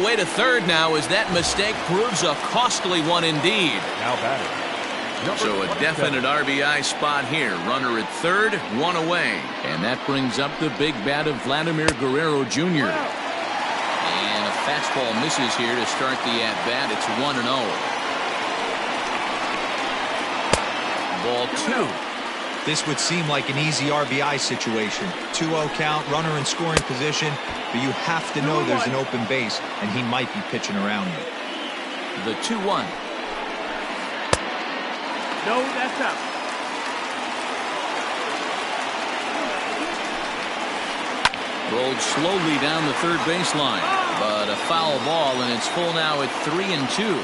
Way to third now as that mistake proves a costly one indeed. Now batting. So a definite RBI spot here. Runner at third, one away. And that brings up the big bat of Vladimir Guerrero Jr. And a fastball misses here to start the at-bat. It's 1-0. Ball two. This would seem like an easy RBI situation. 2-0 count, runner in scoring position, but you have to know there's an open base, and he might be pitching around you. The 2-1. No, that's out. Rolled slowly down the third baseline, but a foul ball, and it's full now at 3-2.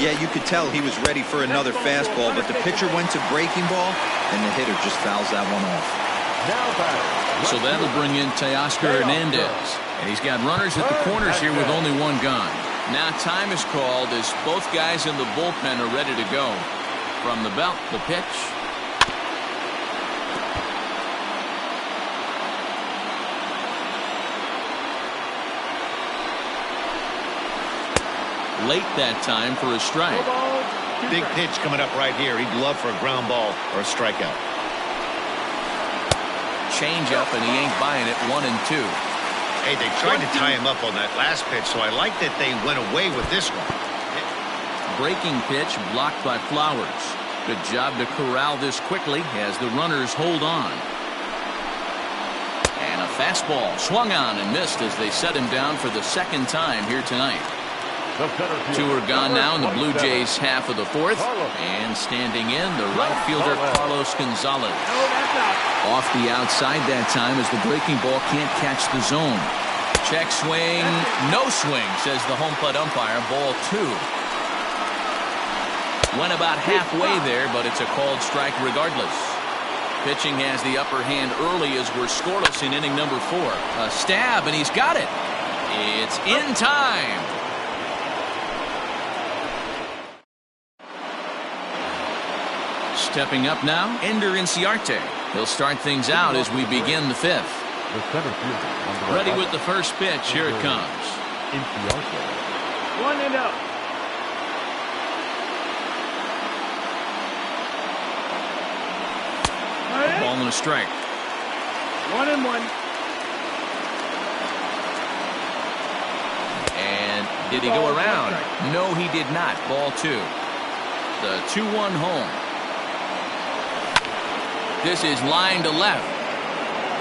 Yeah, you could tell he was ready for another fastball, but the pitcher went to breaking ball, and the hitter just fouls that one off. Now batting. So that'll bring in Teoscar Hernandez, and he's got runners at the corners here with only one gone. Now time is called as both guys in the bullpen are ready to go. From the belt, the pitch. Late that time for a strike. Big pitch coming up right here. He'd love for a ground ball or a strikeout. Change up, and he ain't buying it. 1-2. Hey, they tried to tie him up on that last pitch, so I like that they went away with this one. Breaking pitch blocked by Flowers. Good job to corral this quickly as the runners hold on. And a fastball swung on and missed as they set him down for the second time here tonight. Two are gone now in the Blue Jays half of the fourth. And standing in, the right fielder Carlos Gonzalez. Off the outside that time as the breaking ball can't catch the zone. Check swing, no swing, says the home plate umpire. Ball two. Went about halfway there, but it's a called strike regardless. Pitching has the upper hand early as we're scoreless in inning number 4. A stab, and he's got it. It's in time. Stepping up now, Ender Inciarte. He'll start things out as we begin the 5th. Ready with the first pitch. Here it comes. 1-0. Ball and a strike. 1-1. And did he go around? No, he did not. Ball 2. The 2-1 home. This is line to left.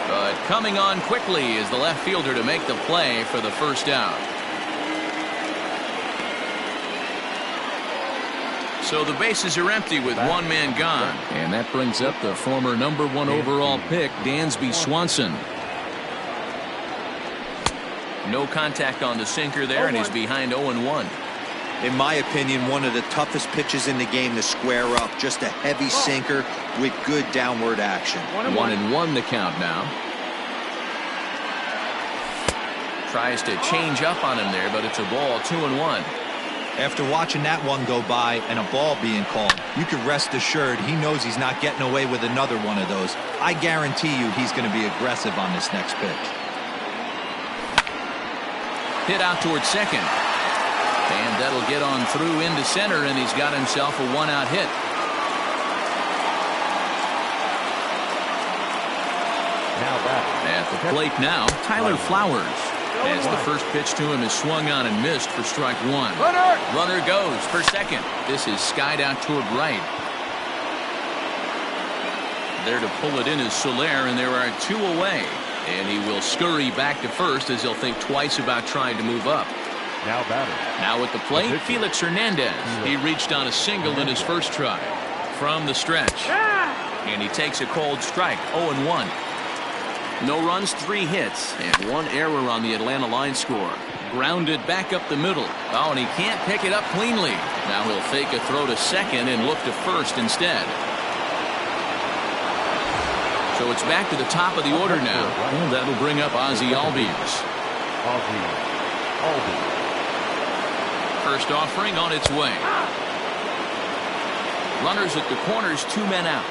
But coming on quickly is the left fielder to make the play for the first out. So the bases are empty with one man gone. And that brings up the former number 1 overall pick, Dansby Swanson. No contact on the sinker there, and he's behind 0-1. In my opinion, one of the toughest pitches in the game to square up. Just a heavy sinker with good downward action. 1-1 the count now. Tries to change up on him there, but it's a ball. 2-1. After watching that one go by and a ball being called, you can rest assured he knows he's not getting away with another one of those. I guarantee you he's going to be aggressive on this next pitch. Hit out towards second. And that'll get on through into center, and he's got himself a 1-out hit. Now back. At the plate now, Tyler Flowers. As the first pitch to him is swung on and missed for strike 1. Runner goes for second. This is skied out toward right. There to pull it in is Soler, and there are 2 away. And he will scurry back to first as he'll think twice about trying to move up. Now batter. Now at the plate, Felix Hernandez. He reached on a single in his first try. From the stretch. And he takes a cold strike. 0-1. No runs, 3 hits, and 1 error on the Atlanta line score. Grounded back up the middle. Oh, and he can't pick it up cleanly. Now he'll fake a throw to second and look to first instead. So it's back to the top of the order now. And that'll bring up Ozzie Albies. First offering on its way. Runners at the corners, 2 men out.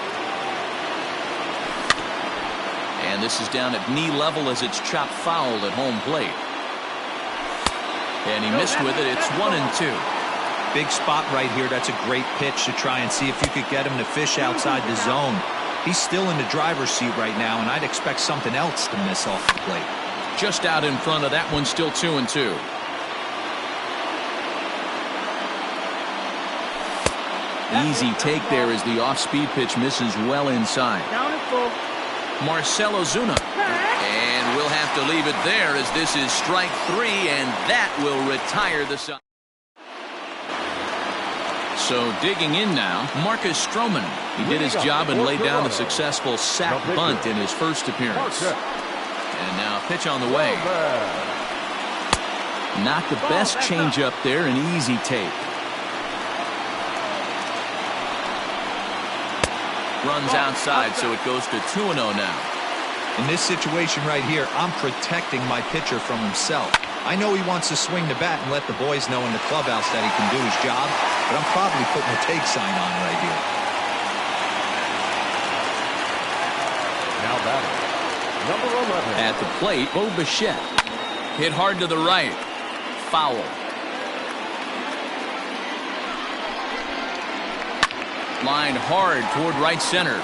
And this is down at knee level as it's chopped foul at home plate. And he missed with it. It's 1-2. Big spot right here. That's a great pitch to try and see if you could get him to fish outside the zone. He's still in the driver's seat right now, and I'd expect something else to miss off the plate. Just out in front of that one, still 2-2. Easy take there as the off-speed pitch misses well inside. Marcell Ozuna. And we'll have to leave it there as this is strike 3, and that will retire the side. So digging in now, Marcus Stroman. He did his job and laid down a successful sac bunt in his first appearance. And now a pitch on the way. Not the best changeup there, an easy take. Runs outside, so it goes to 2-0 now. In this situation right here, I'm protecting my pitcher from himself. I know he wants to swing the bat and let the boys know in the clubhouse that he can do his job, but I'm probably putting a take sign on right here. Now batting, number 11. At the plate, Bo Bichette. Hit hard to the right. Foul. Lined hard toward right center.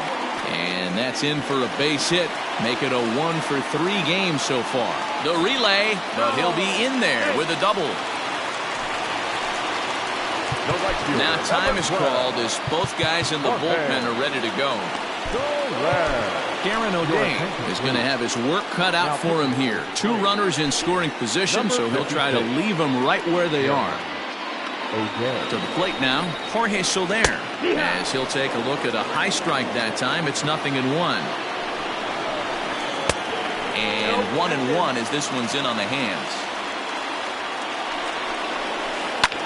And that's in for a base hit. Make it a 1-for-3 game so far. The relay, but he'll be in there with a double. Now time is called as both guys in the bullpen are ready to go. Aaron O'Day is going to have his work cut out for him here. 2 runners in scoring position, so he'll try to leave them right where they are. To the plate now, Jorge Soler, as he'll take a look at a high strike that time. It's 0-1. And 1-1 as this one's in on the hands.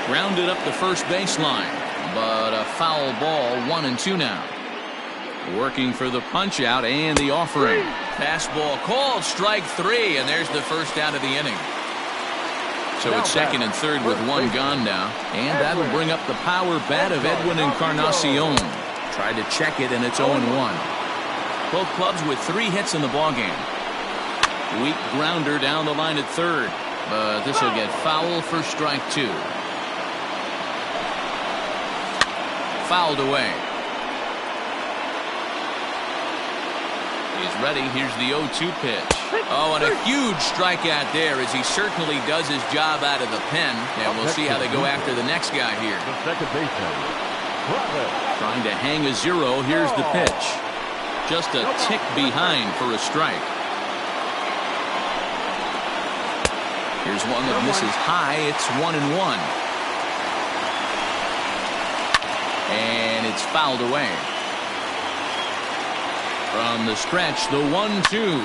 Grounded up the first baseline, but a foul ball. 1-2 now. Working for the punch out and the offering. Fastball called, strike 3, and there's the first out of the inning. So it's second and third with 1 gone now. And that'll bring up the power bat of Edwin Encarnacion. Tried to check it, and it's 0-1. Both clubs with 3 hits in the ballgame. Weak grounder down the line at third. But this will get foul for strike 2. Fouled away. He's ready. Here's the 0-2 pitch. Oh, and a huge strikeout there as he certainly does his job out of the pen. And we'll see how they go after the next guy here. The second baseman. Trying to hang a 0. Here's the pitch. Just a tick behind for a strike. Here's one that misses high. It's 1-1. And it's fouled away. From the stretch, the 1-2.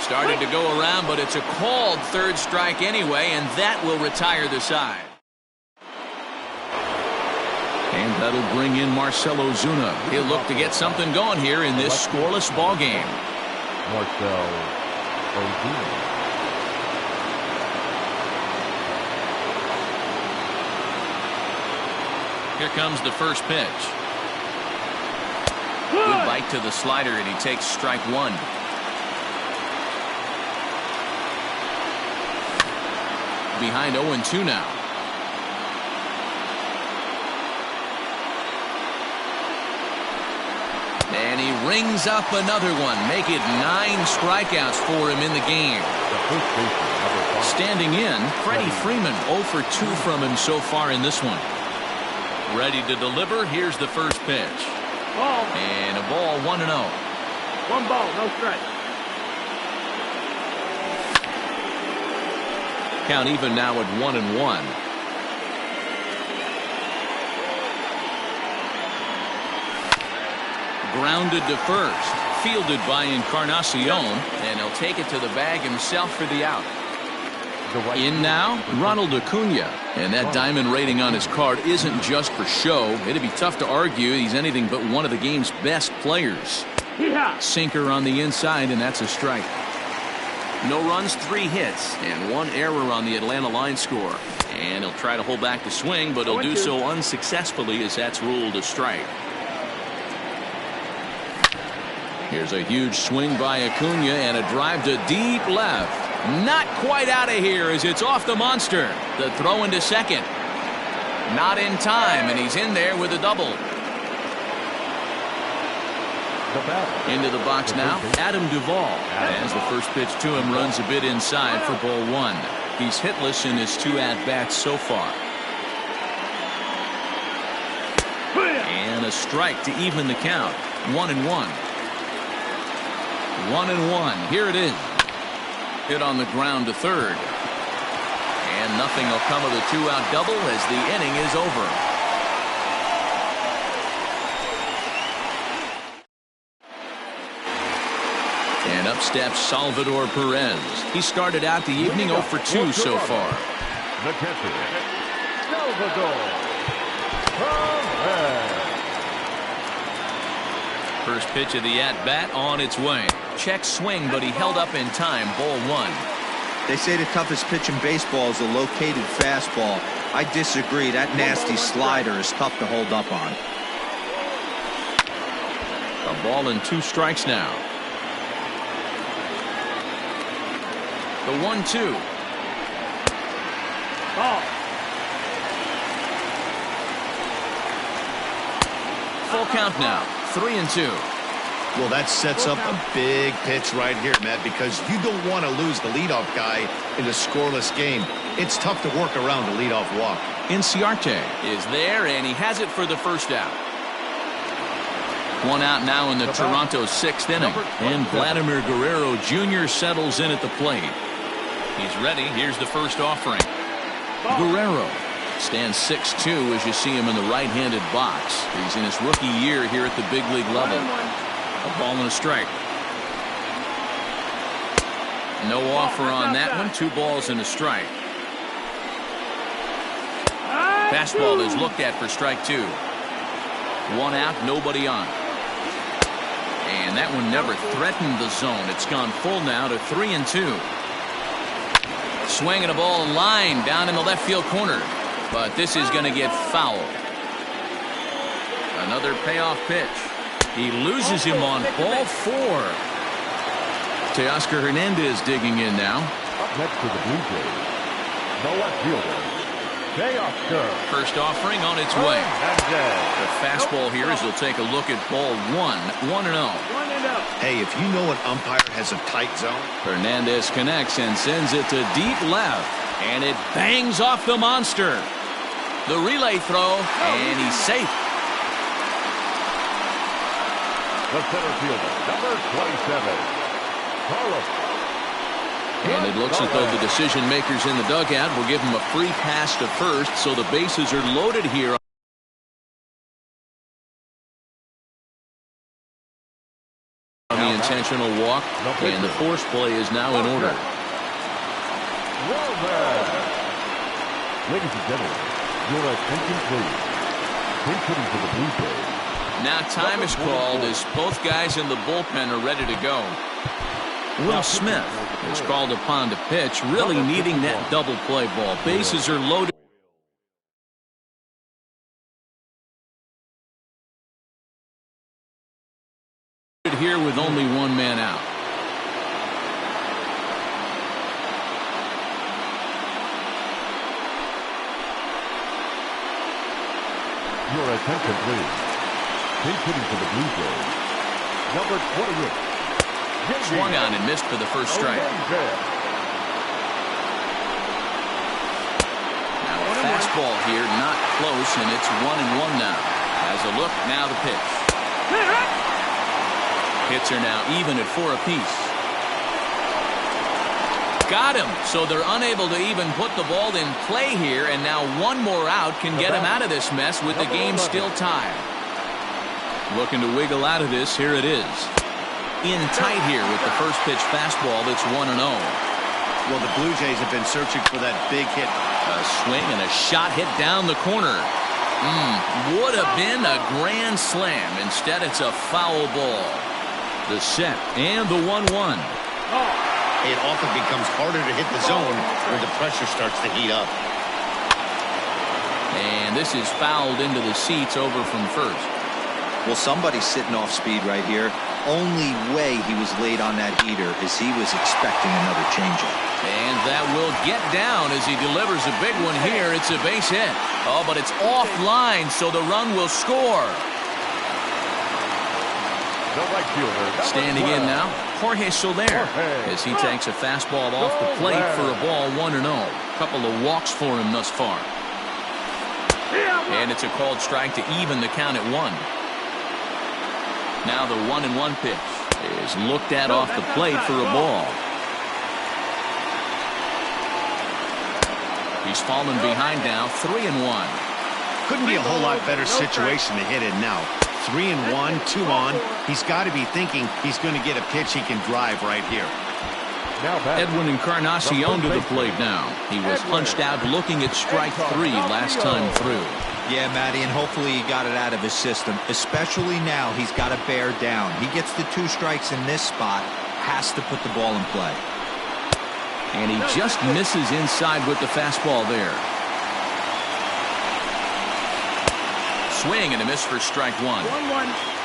Started to go around, but it's a called third strike anyway, and that will retire the side. And that'll bring in Marcell Ozuna. He'll look to get something going here in this scoreless ball game. Marcell Ozuna. Here comes the first pitch. Good bite to the slider, and he takes strike 1. Behind 0-2 now. And he rings up another one. Make it 9 strikeouts for him in the game. Standing in, Freddie Freeman 0 for 2 from him so far in this one. Ready to deliver. Here's the first pitch. Ball. And a ball. 1-0. 1 ball, no strike. Count even now at 1-1. Grounded to first. Fielded by Encarnacion. And he'll take it to the bag himself for the out. In now, Ronald Acuna. And that diamond rating on his card isn't just for show. It'd be tough to argue he's anything but one of the game's best players. Sinker on the inside, and that's a strike. No runs, 3 hits, and 1 error on the Atlanta line score. And he'll try to hold back the swing, but he'll do so unsuccessfully as that's ruled a strike. Here's a huge swing by Acuna and a drive to deep left. Not quite out of here as it's off the monster. The throw into second. Not in time, and he's in there with a double. Into the box now, Adam Duvall. As the first pitch to him runs a bit inside for ball one. He's hitless in his 2 at-bats so far. And a strike to even the count. 1-1. 1-1. Here it is. Hit on the ground to third. And nothing will come of the 2-out double as the inning is over. And up steps Salvador Perez. He started out the evening 0 for 2 so far. The catcher, Salvador Perez. First pitch of the at-bat on its way. Check swing, but he held up in time. Ball one. They say the toughest pitch in baseball is a located fastball. I disagree. That nasty slider is tough to hold up on. A ball and 2 strikes now. The 1-2. Ball. Full count now. 3-2. Well, that sets up a big pitch right here, Matt, because you don't want to lose the leadoff guy in a scoreless game. It's tough to work around a leadoff walk. Inciarte is there, and he has it for the first out. 1 out now in the Toronto 6th inning. And Vladimir Guerrero Jr. settles in at the plate. He's ready. Here's the first offering. Guerrero stands 6'2" as you see him in the right-handed box. He's in his rookie year here at the big league level. A ball and a strike. No offer on that one. 2 balls and a strike. Fastball is looked at for strike 2. 1 out, nobody on. And that one never threatened the zone. It's gone full now to 3-2. Swinging a ball line down in the left field corner. But this is going to get foul. Another payoff pitch. He loses him on ball 4. Teoscar Hernandez digging in now. Up next to the Blue Jays, the left fielder, Teoscar. First offering on its way. The fastball here as he'll take a look at ball 1. 1-0. Hey, if you know an umpire has a tight zone. Hernandez connects and sends it to deep left. And it bangs off the monster. The relay throw, and he's safe. The center fielder, number 27, Carlos. And it looks as though the decision makers in the dugout will give him a free pass to first, so the bases are loaded here. On the intentional walk, and the force play is now in order. Ladies and gentlemen, your attention please. Pitching for the Blue Jays. Now time is called as both guys in the bullpen are ready to go. Will Smith is called upon to pitch, really needing that double play ball. Bases are loaded here with only 1 man out. Your attention please. Pitching for the Blue Jays, number 28. Swung on and missed for the first strike. Now a fastball here, not close, and it's 1-1 now. Has a look, now the pitch. Hits are now even at 4 apiece. Got him, so they're unable to even put the ball in play here, and now 1 more out can get him out of this mess with the game still tied. Looking to wiggle out of this, here it is. In tight here with the first pitch fastball that's 1-0. Well, the Blue Jays have been searching for that big hit. A swing and a shot hit down the corner. Would have been a grand slam. Instead, it's a foul ball. The set and the 1-1. It often becomes harder to hit the zone when the pressure starts to heat up. And this is fouled into the seats over from first. Well, somebody's sitting off speed right here. only way he was late on that heater is he was expecting another changeup. And that will get down as he delivers a big one here. It's a base hit. Oh, but it's offline, so the run will score. The right fielder, Standing in now, Jorge Soler, as he takes a fastball off the plate for a ball 1-0. Couple of walks for him thus far. And it's a called strike to even the count at 1. Now the 1-1 pitch is looked at off the plate for a ball. He's fallen behind now, 3-1. Couldn't be a whole lot better situation to hit it now. 3-1, 2 on. He's got to be thinking he's going to get a pitch he can drive right here. Edwin Encarnacion to the plate now. He was punched out looking at strike 3 last time through. Yeah, Matty, and hopefully he got it out of his system. Especially now, he's got to bear down. He gets the 2 strikes in this spot, has to put the ball in play. And he just misses inside with the fastball there. Swing and a miss for strike 1.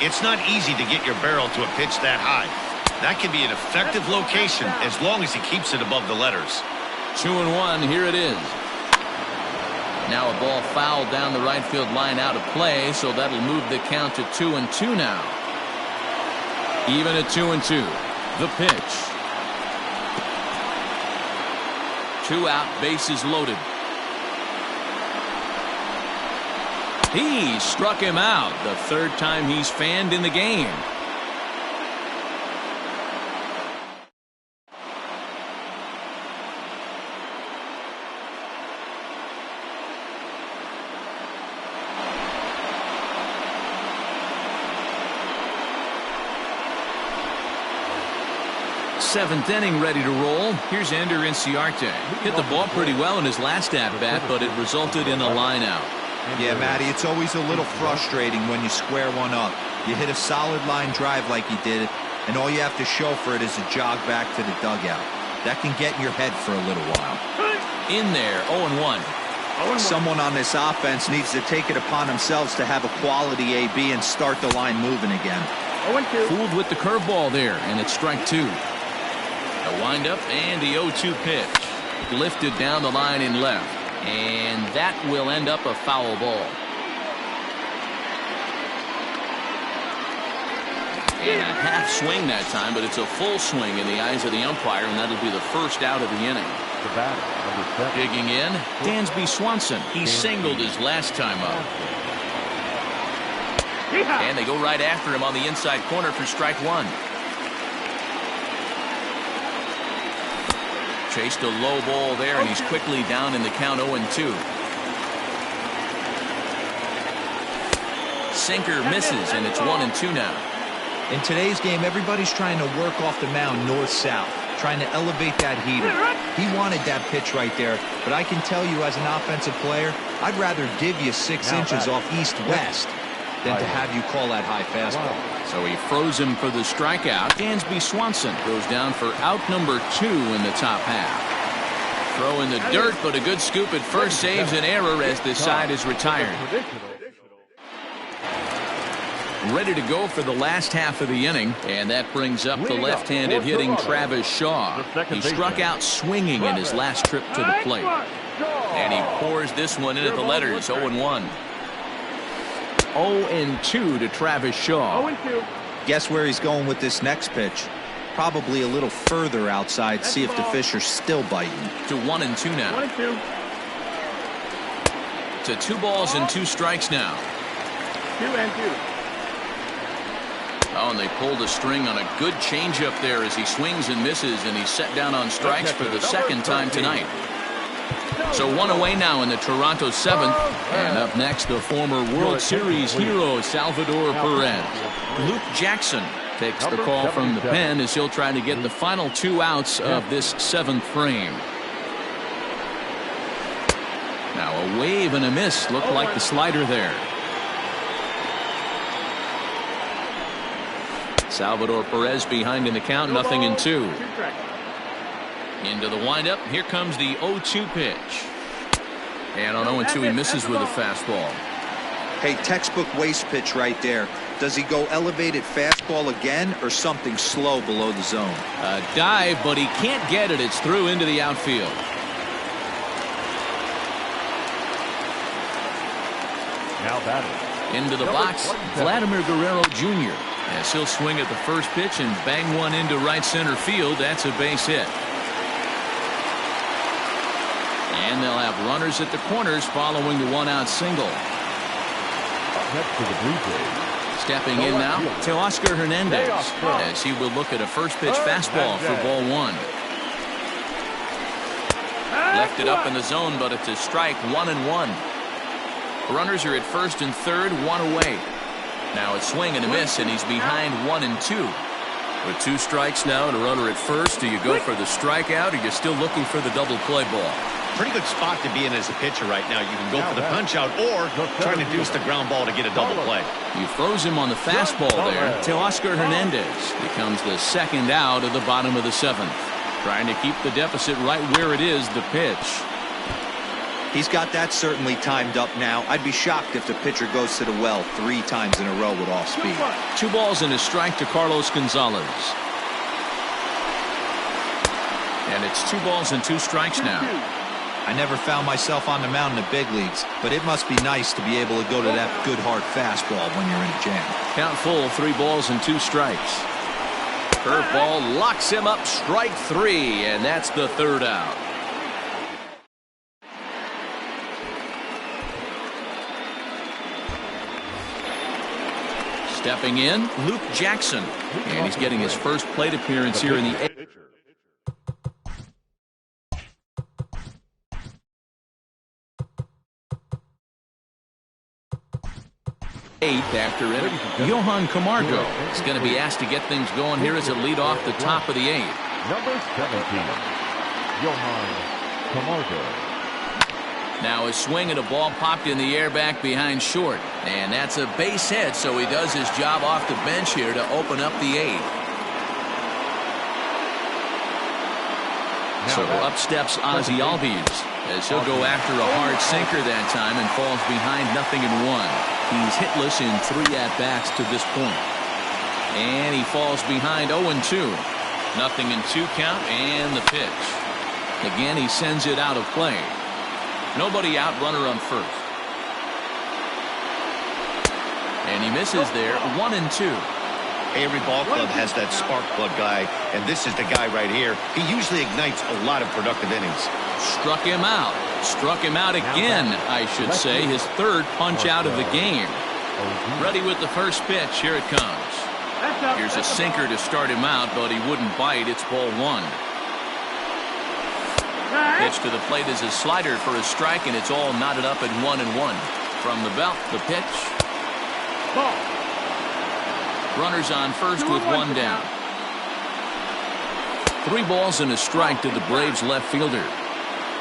It's not easy to get your barrel to a pitch that high. That can be an effective location as long as he keeps it above the letters. 2-1, here it is. Now a ball fouled down the right field line out of play, so that'll move the count to 2-2 now. Even at 2-2. The pitch. 2 out, bases loaded. He struck him out, the 3rd time he's fanned in the game. Seventh inning ready to roll. Here's Ender Inciarte. Hit the ball pretty well in his last at-bat, but it resulted in a line out. Yeah, Matty, it's always a little frustrating when you square one up. You hit a solid line drive like he did, and all you have to show for it is a jog back to the dugout. That can get in your head for a little while. In there, 0-1. Someone on this offense needs to take it upon themselves to have a quality AB and start the line moving again. Fooled with the curveball there, and it's strike 2. A windup and the 0-2 pitch. Lifted down the line in left. And that will end up a foul ball. And a half swing that time, but it's a full swing in the eyes of the umpire, and that'll be the first out of the inning. The batter, number 7. Digging in, Dansby Swanson. He singled his last time up. And they go right after him on the inside corner for strike 1. Chased a low ball there, and he's quickly down in the count 0-2. Sinker misses, and it's 1-2 now. In today's game, everybody's trying to work off the mound north-south, trying to elevate that heater. He wanted that pitch right there, but I can tell you as an offensive player, I'd rather give you 6 inches off east-west than to have you call that high fastball. So he froze him for the strikeout. Dansby Swanson goes down for out number 2 in the top half. Throw in the dirt, but a good scoop at first saves an error as the side is retired. Ready to go for the last half of the inning, and that brings up the left-handed hitting Travis Shaw. He struck out swinging in his last trip to the plate. And he pours this one in at the letters, 0-1. 0-2 to Travis Shaw. Guess where he's going with this next pitch? Probably a little further outside, see if the fish are still biting. To 1-2 now. To 2 balls and 2 strikes now. 2-2. Oh, and they pulled a string on a good changeup there as he swings and misses, and he's set down on strikes for the 2nd time tonight. So 1 away now in the Toronto 7th. And up next, the former World Series hero, Salvador Perez. Luke Jackson takes the call from the pen as he'll try to get the final 2 outs of this 7th frame. Now a wave and a miss. Looked like the slider there. Salvador Perez behind in the count, 0-2. Into the windup. Here comes the 0-2 pitch. And on 0-2 he misses with a fastball. Hey, textbook waste pitch right there. Does he go elevated fastball again or something slow below the zone? A dive, but he can't get it. It's through into the outfield. Now batting. Into the box, Vladimir Guerrero Jr. As he'll swing at the first pitch and bang one into right center field. That's a base hit. And they'll have runners at the corners following the one-out single. Next to the Blue Jays. Stepping in now, Teoscar Hernandez, as he will look at a first-pitch fastball for ball one. Left it up in the zone, but it's a strike, 1-1. Runners are at first and third, one away. Now a swing and a miss, and he's behind 1-2. With 2 strikes now and a runner at first, do you go for the strikeout, or you're still looking for the double play ball? Pretty good spot to be in as a pitcher right now. You can go for the punch out or try to deuce the ground ball to get a double play. You froze him on the fastball there. Teoscar Hernandez becomes the second out of the bottom of the 7th. Trying to keep the deficit right where it is, the pitch. He's got that certainly timed up now. I'd be shocked if the pitcher goes to the well 3 times in a row with off speed. 2 balls and a strike to Carlos Gonzalez. And it's 2 balls and 2 strikes now. I never found myself on the mound in the big leagues, but it must be nice to be able to go to that good hard fastball when you're in a jam. Count full, 3 balls and 2 strikes. Curveball locks him up, strike 3, and that's the 3rd out. Stepping in, Luke Jackson, and he's getting his first plate appearance here in the 8th. After it, Johan Camargo is going to be asked to get things going here as a lead off the top of the 8th. Number 17, Johan Camargo. Now a swing and a ball popped in the air back behind short, and that's a base hit, so he does his job off the bench here to open up the 8th. So up steps Ozzie Albies as he'll go after a hard sinker that time and falls behind 0-1. He's hitless in 3 at-bats to this point. And he falls behind 0-2. 0-2 count and the pitch. Again, he sends it out of play. Nobody out, runner on first. And he misses there, 1-2. Every ball club has that spark plug guy, and this is the guy right here. He usually ignites a lot of productive innings. Struck him out. Struck him out again, I should say. His 3rd punch out of the game. Ready with the first pitch. Here it comes. Here's a sinker to start him out, but he wouldn't bite. It's ball 1. Pitch to the plate is a slider for a strike, and it's all knotted up at 1-1. From the belt, the pitch. Ball. Runners on first with 1 down. 3 balls and a strike to the Braves left fielder.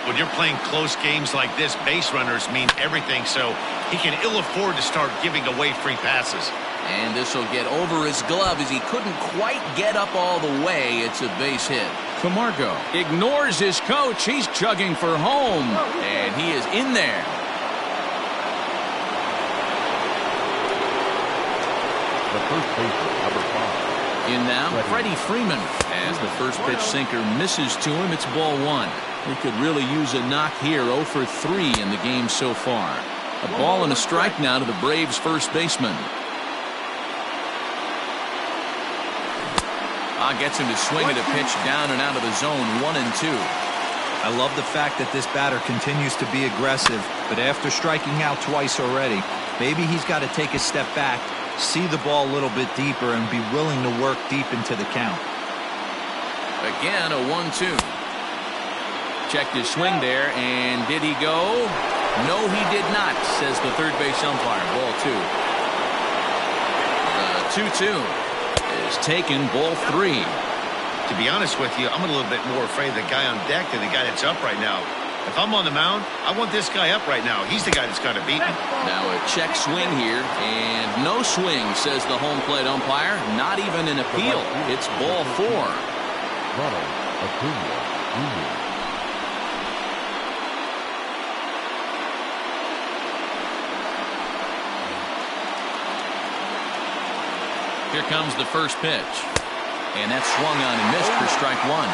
When you're playing close games like this, base runners mean everything, so he can ill afford to start giving away free passes. And this will get over his glove as he couldn't quite get up all the way. It's a base hit. Camargo ignores his coach. He's chugging for home, and he is in there. The first baseman, number 5. In now, Freddie Freeman. As the first pitch sinker misses to him, it's ball 1. He could really use a knock here. 0 for 3 in the game so far. A ball and a strike now to the Braves first baseman. Gets him to swing at a pitch down and out of the zone, 1-2. I love the fact that this batter continues to be aggressive, but after striking out twice already, maybe he's got to take a step back, see the ball a little bit deeper, and be willing to work deep into the count. Again, a 1-2. Checked his swing there, and did he go? No, he did not, says the third base umpire. Ball 2. 2-2 is taken, ball 3. To be honest with you, I'm a little bit more afraid of the guy on deck than the guy that's up right now. If I'm on the mound, I want this guy up right now. He's the guy that's got to beat me. Now a check swing here, and no swing, says the home plate umpire. Not even an appeal. It's ball 4. Ronald Acuna Jr. Here comes the first pitch. And that's swung on and missed for strike one.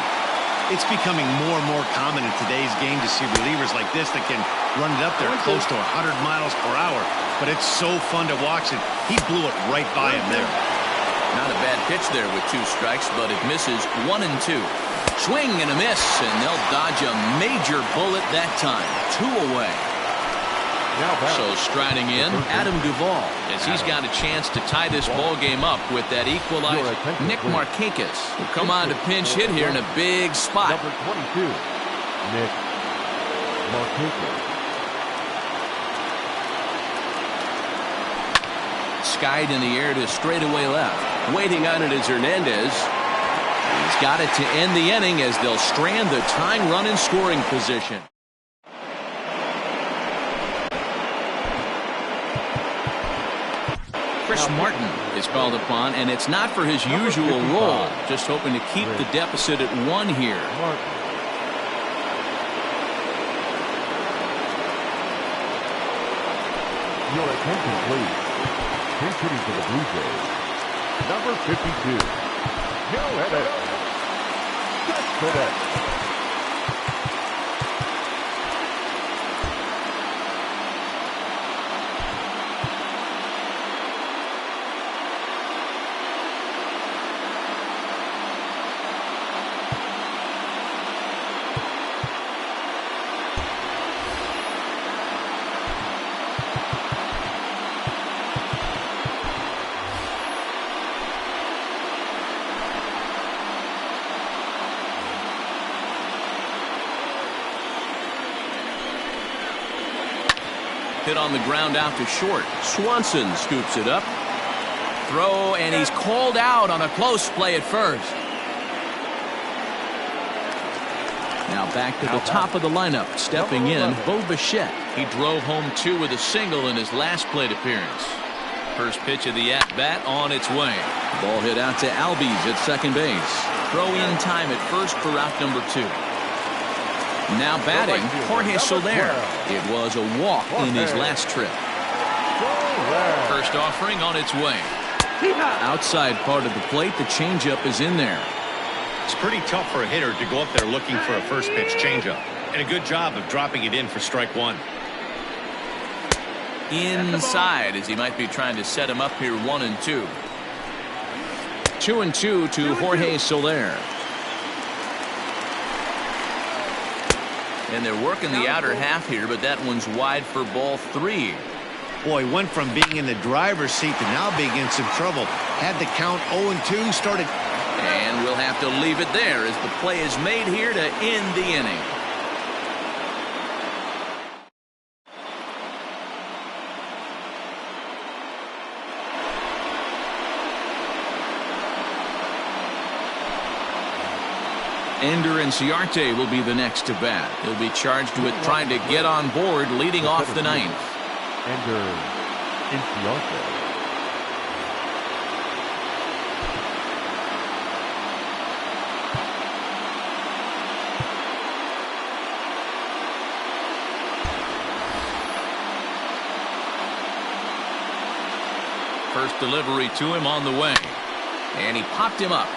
It's becoming more and more common in today's game to see relievers like this that can run it up there close to 100 miles per hour. But it's so fun to watch it. He blew it right by him there. Not a bad pitch there with 2 strikes, but it misses 1 and 2. Swing and a miss, and they'll dodge a major bullet that time. 2 away. So striding in, Adam Duvall, as he's got a chance to tie this ball game up with that equalizer. Nick Markakis will come on to pinch hit here in a big spot. Number 22, Nick Markakis. Skied in the air to straightaway left. Waiting on it is Hernandez. He's got it to end the inning as they'll strand the tying run in scoring position. Chris Martin is called upon, and it's not for his usual role. Just hoping to keep the deficit at 1 here. Your attention, please. Pinch hitting for the Blue Jays. Number 52, Joe Evans. That's correct. Hit on the ground out to short. Swanson scoops it up. Throw, and he's called out on a close play at first. Now back to the top of the lineup. Stepping in, Bo Bichette. He drove home 2 with a single in his last plate appearance. First pitch of the at-bat on its way. Ball hit out to Albies at second base. Throw in time at first for out number 2. Now batting, Jorge Soler. It was a walk in his last trip. First offering on its way. Outside part of the plate, the changeup is in there. It's pretty tough for a hitter to go up there looking for a first pitch changeup. And a good job of dropping it in for strike 1. Inside, as he might be trying to set him up here 1 and 2. 2 and 2 to Jorge Soler. And they're working the outer half here, but that one's wide for ball 3. Boy, went from being in the driver's seat to now being in some trouble. Had the count 0-2, started. And we'll have to leave it there as the play is made here to end the inning. Ender Inciarte will be the next to bat. He'll be charged with trying to get on board leading off the 9th. Ender Inciarte. First delivery to him on the way. And he popped him up.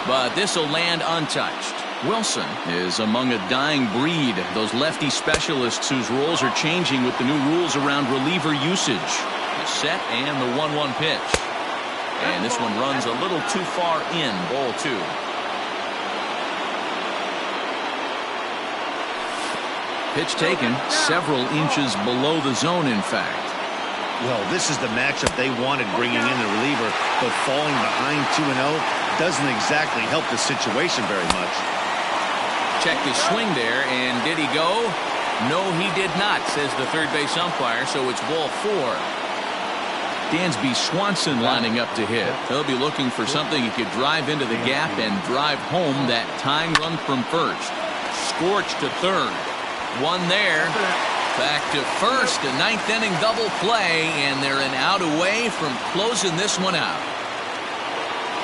But this will land untouched. Wilson is among a dying breed. Those lefty specialists whose roles are changing with the new rules around reliever usage. The set and the 1-1 pitch. And this one runs a little too far in. Ball 2. Pitch taken several inches below the zone, in fact. Well, this is the matchup they wanted bringing in the reliever, but falling behind 2-0 doesn't exactly help the situation very much. Checked his swing there, and did he go? No, he did not, says the third base umpire, so it's ball 4. Dansby Swanson lining up to hit. He'll be looking for something he could drive into the gap and drive home that tying run from first. Scorched to third. One there. Back to first, a 9th inning double play, and they're an out away from closing this one out.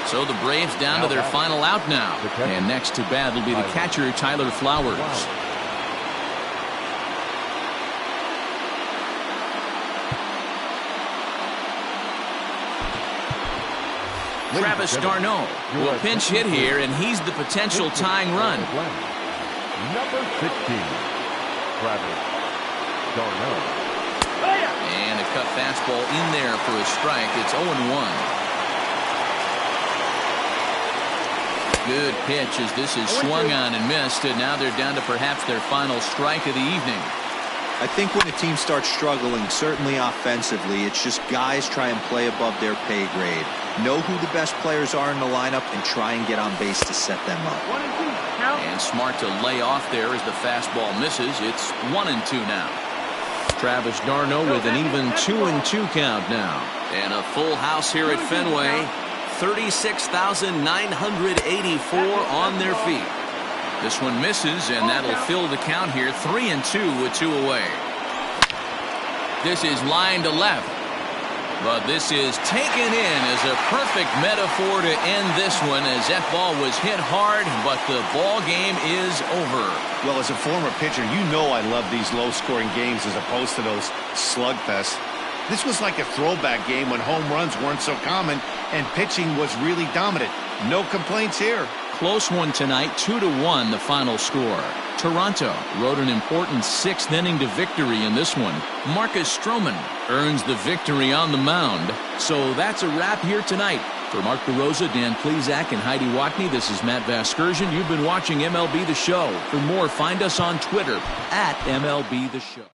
So the Braves down to their final out now. And next to bat will be the catcher, Tyler Flowers. Travis d'Arnaud will pinch hit here, and he's the potential tying run. Number 16, Travis d'Arnaud. And a cut fastball in there for a strike. It's 0-1. Good pitch as this is swung on and missed, and now they're down to perhaps their final strike of the evening. I think when a team starts struggling, certainly offensively, it's just guys try and play above their pay grade. Know who the best players are in the lineup and try and get on base to set them up. 1 and 2. Count. And smart to lay off there as the fastball misses. It's 1-2 now. Travis d'Arnaud with an even 2-2 count now. And a full house here at Fenway. 36,984 on their feet. This one misses, and that'll fill the count here. 3-2 with 2 away. This is line to left, but this is taken in as a perfect metaphor to end this one, as that ball was hit hard, but the ball game is over. Well, as a former pitcher, you know I love these low-scoring games as opposed to those slugfests. This was like a throwback game when home runs weren't so common and pitching was really dominant. No complaints here. Close one tonight, 2-1 the final score. Toronto rode an important 6th inning to victory in this one. Marcus Stroman earns the victory on the mound. So that's a wrap here tonight. For Mark DeRosa, Dan Plesac, and Heidi Watney, this is Matt Vasgersian. You've been watching MLB The Show. For more, find us on Twitter at MLB The Show.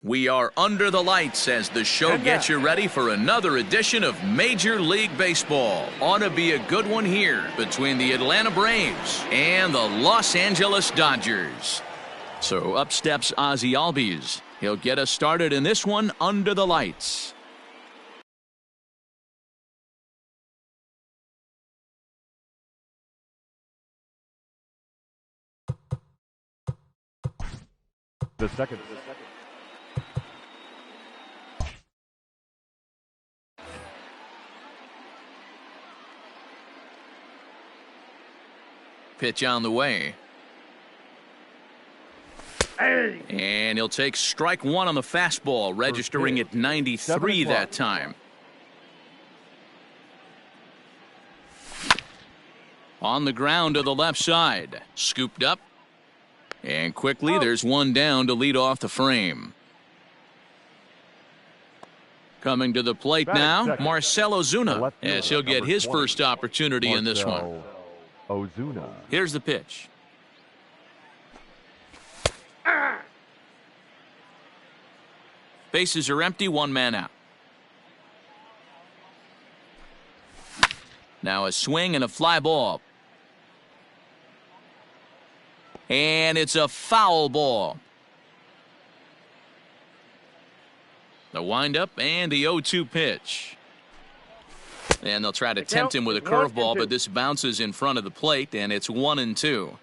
We are under the lights as the show gets you ready for another edition of Major League Baseball. Ought to be a good one here between the Atlanta Braves and the Los Angeles Dodgers. So up steps Ozzie Albies. He'll get us started in this one under the lights. The second. Pitch on the way. And he'll take strike one on the fastball, registering at 93 that time. On the ground to the left side. Scooped up. And quickly, there's one down to lead off the frame. Coming to the plate now, Marcell Ozuna, as he'll get his first opportunity in this one. Ozuna. Here's the pitch. Bases are empty, one man out. Now a swing and a fly ball. And it's a foul ball. The windup and the 0-2 pitch. And they'll try to tempt him with a curveball, but this bounces in front of the plate, and it's 1-2.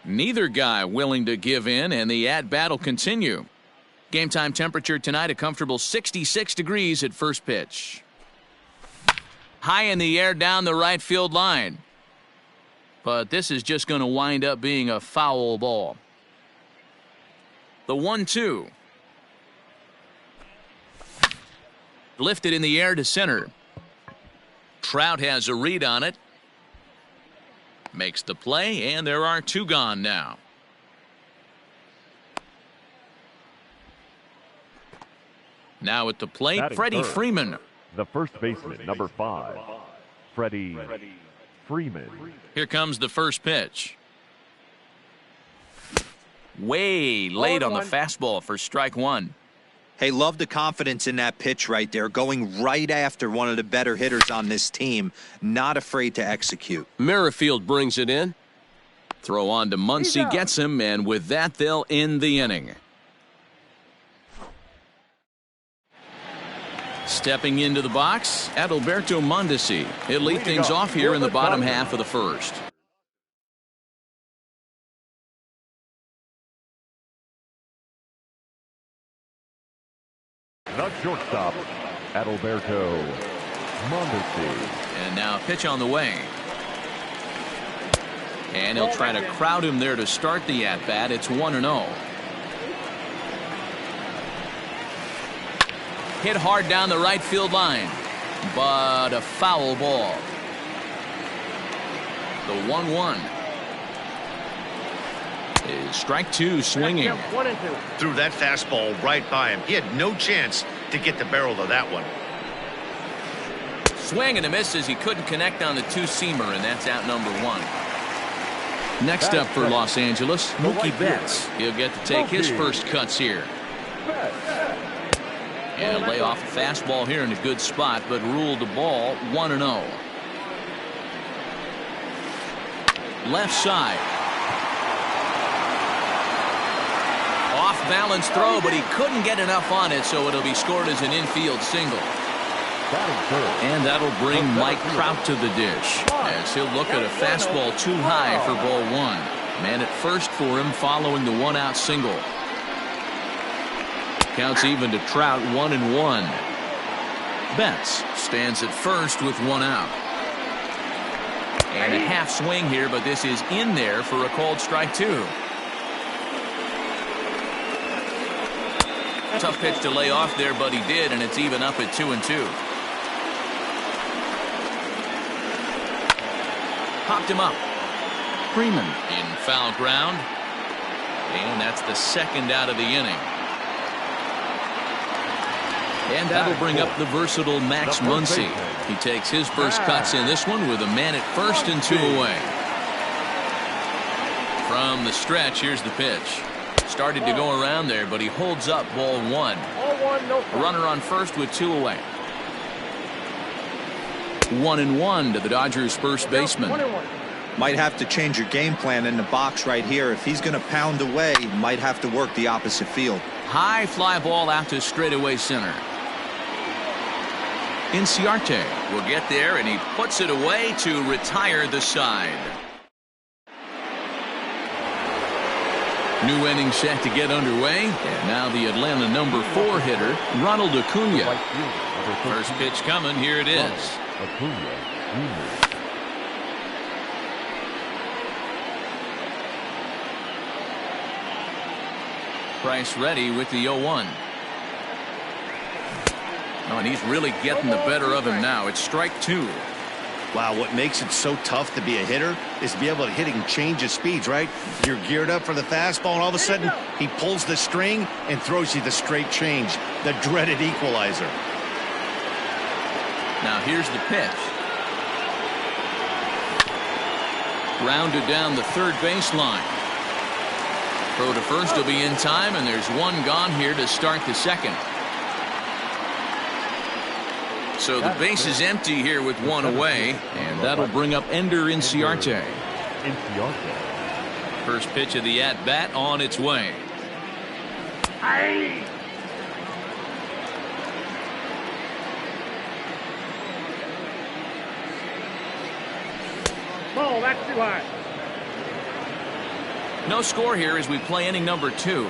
Neither guy willing to give in, and the at-bat will continue. Game time temperature tonight, a comfortable 66 degrees at first pitch. High in the air down the right field line. But this is just going to wind up being a foul ball. The 1-2. Lifted in the air to center. Trout has a read on it. Makes the play, and there are two gone now. Now at the plate, Freddie Freeman. The first baseman, number 5, Freddie Freeman. Here comes the first pitch. Way late on the fastball for strike one. Hey, love the confidence in that pitch right there, going right after one of the better hitters on this team, not afraid to execute. Merrifield brings it in. Throw on to Muncy, gets him, and with that, they'll end the inning. Stepping into the box, Adalberto Mondesi. He'll lead things off here in the bottom half of the first. The shortstop, Adalberto Mondesi. And now pitch on the way. And he'll try to crowd him there to start the at-bat. It's 1-0. Hit hard down the right field line, but a foul ball. The 1-1 is strike two, swinging. 1-2. Threw that fastball right by him. He had no chance to get the barrel of that one. Swing and a miss as he couldn't connect on the two-seamer, and that's out number one. Next up for Los Angeles, Mookie Betts. He'll get to take his first cuts here. And he'll lay off a fastball here in a good spot, but ruled the ball 1-0. Left side. Off balance throw, but he couldn't get enough on it, so it'll be scored as an infield single. And that'll bring Mike Trout to the dish, as he'll look at a fastball too high for ball one. Man at first for him following the one-out single. Counts even to Trout, 1-1. Betts stands at first with one out. And a half swing here, but this is in there for a called strike two. Tough pitch to lay off there, but he did, and it's even up at 2-2. Popped him up. Freeman in foul ground. And that's the second out of the inning. And that'll bring up the versatile Max Muncy. He takes his first cuts in this one with a man at first and two away. From the stretch, here's the pitch. Started to go around there, but he holds up ball one. Runner on first with 2 away. 1-1 to the Dodgers first baseman. Might have to change your game plan in the box right here. If he's going to pound away, might have to work the opposite field. High fly ball out to straightaway center. Inciarte will get there, and he puts it away to retire the side. New inning set to get underway, and now the Atlanta number 4 hitter, Ronald Acuna. First pitch coming, here it is. Price ready with the 0-1. Oh, and he's really getting the better of him now. It's strike 2. Wow, what makes it so tough to be a hitter is to be able to hit and change his speeds, right? You're geared up for the fastball, and all of a sudden, he pulls the string and throws you the straight change, the dreaded equalizer. Now here's the pitch. Grounded down the third baseline. Throw to first will be in time, and there's one gone here to start the second. So the base is empty here with 1 away, and that'll bring up Ender Inciarte. First pitch of the at-bat on its way. Ball, that's too high. No score here as we play inning number 2.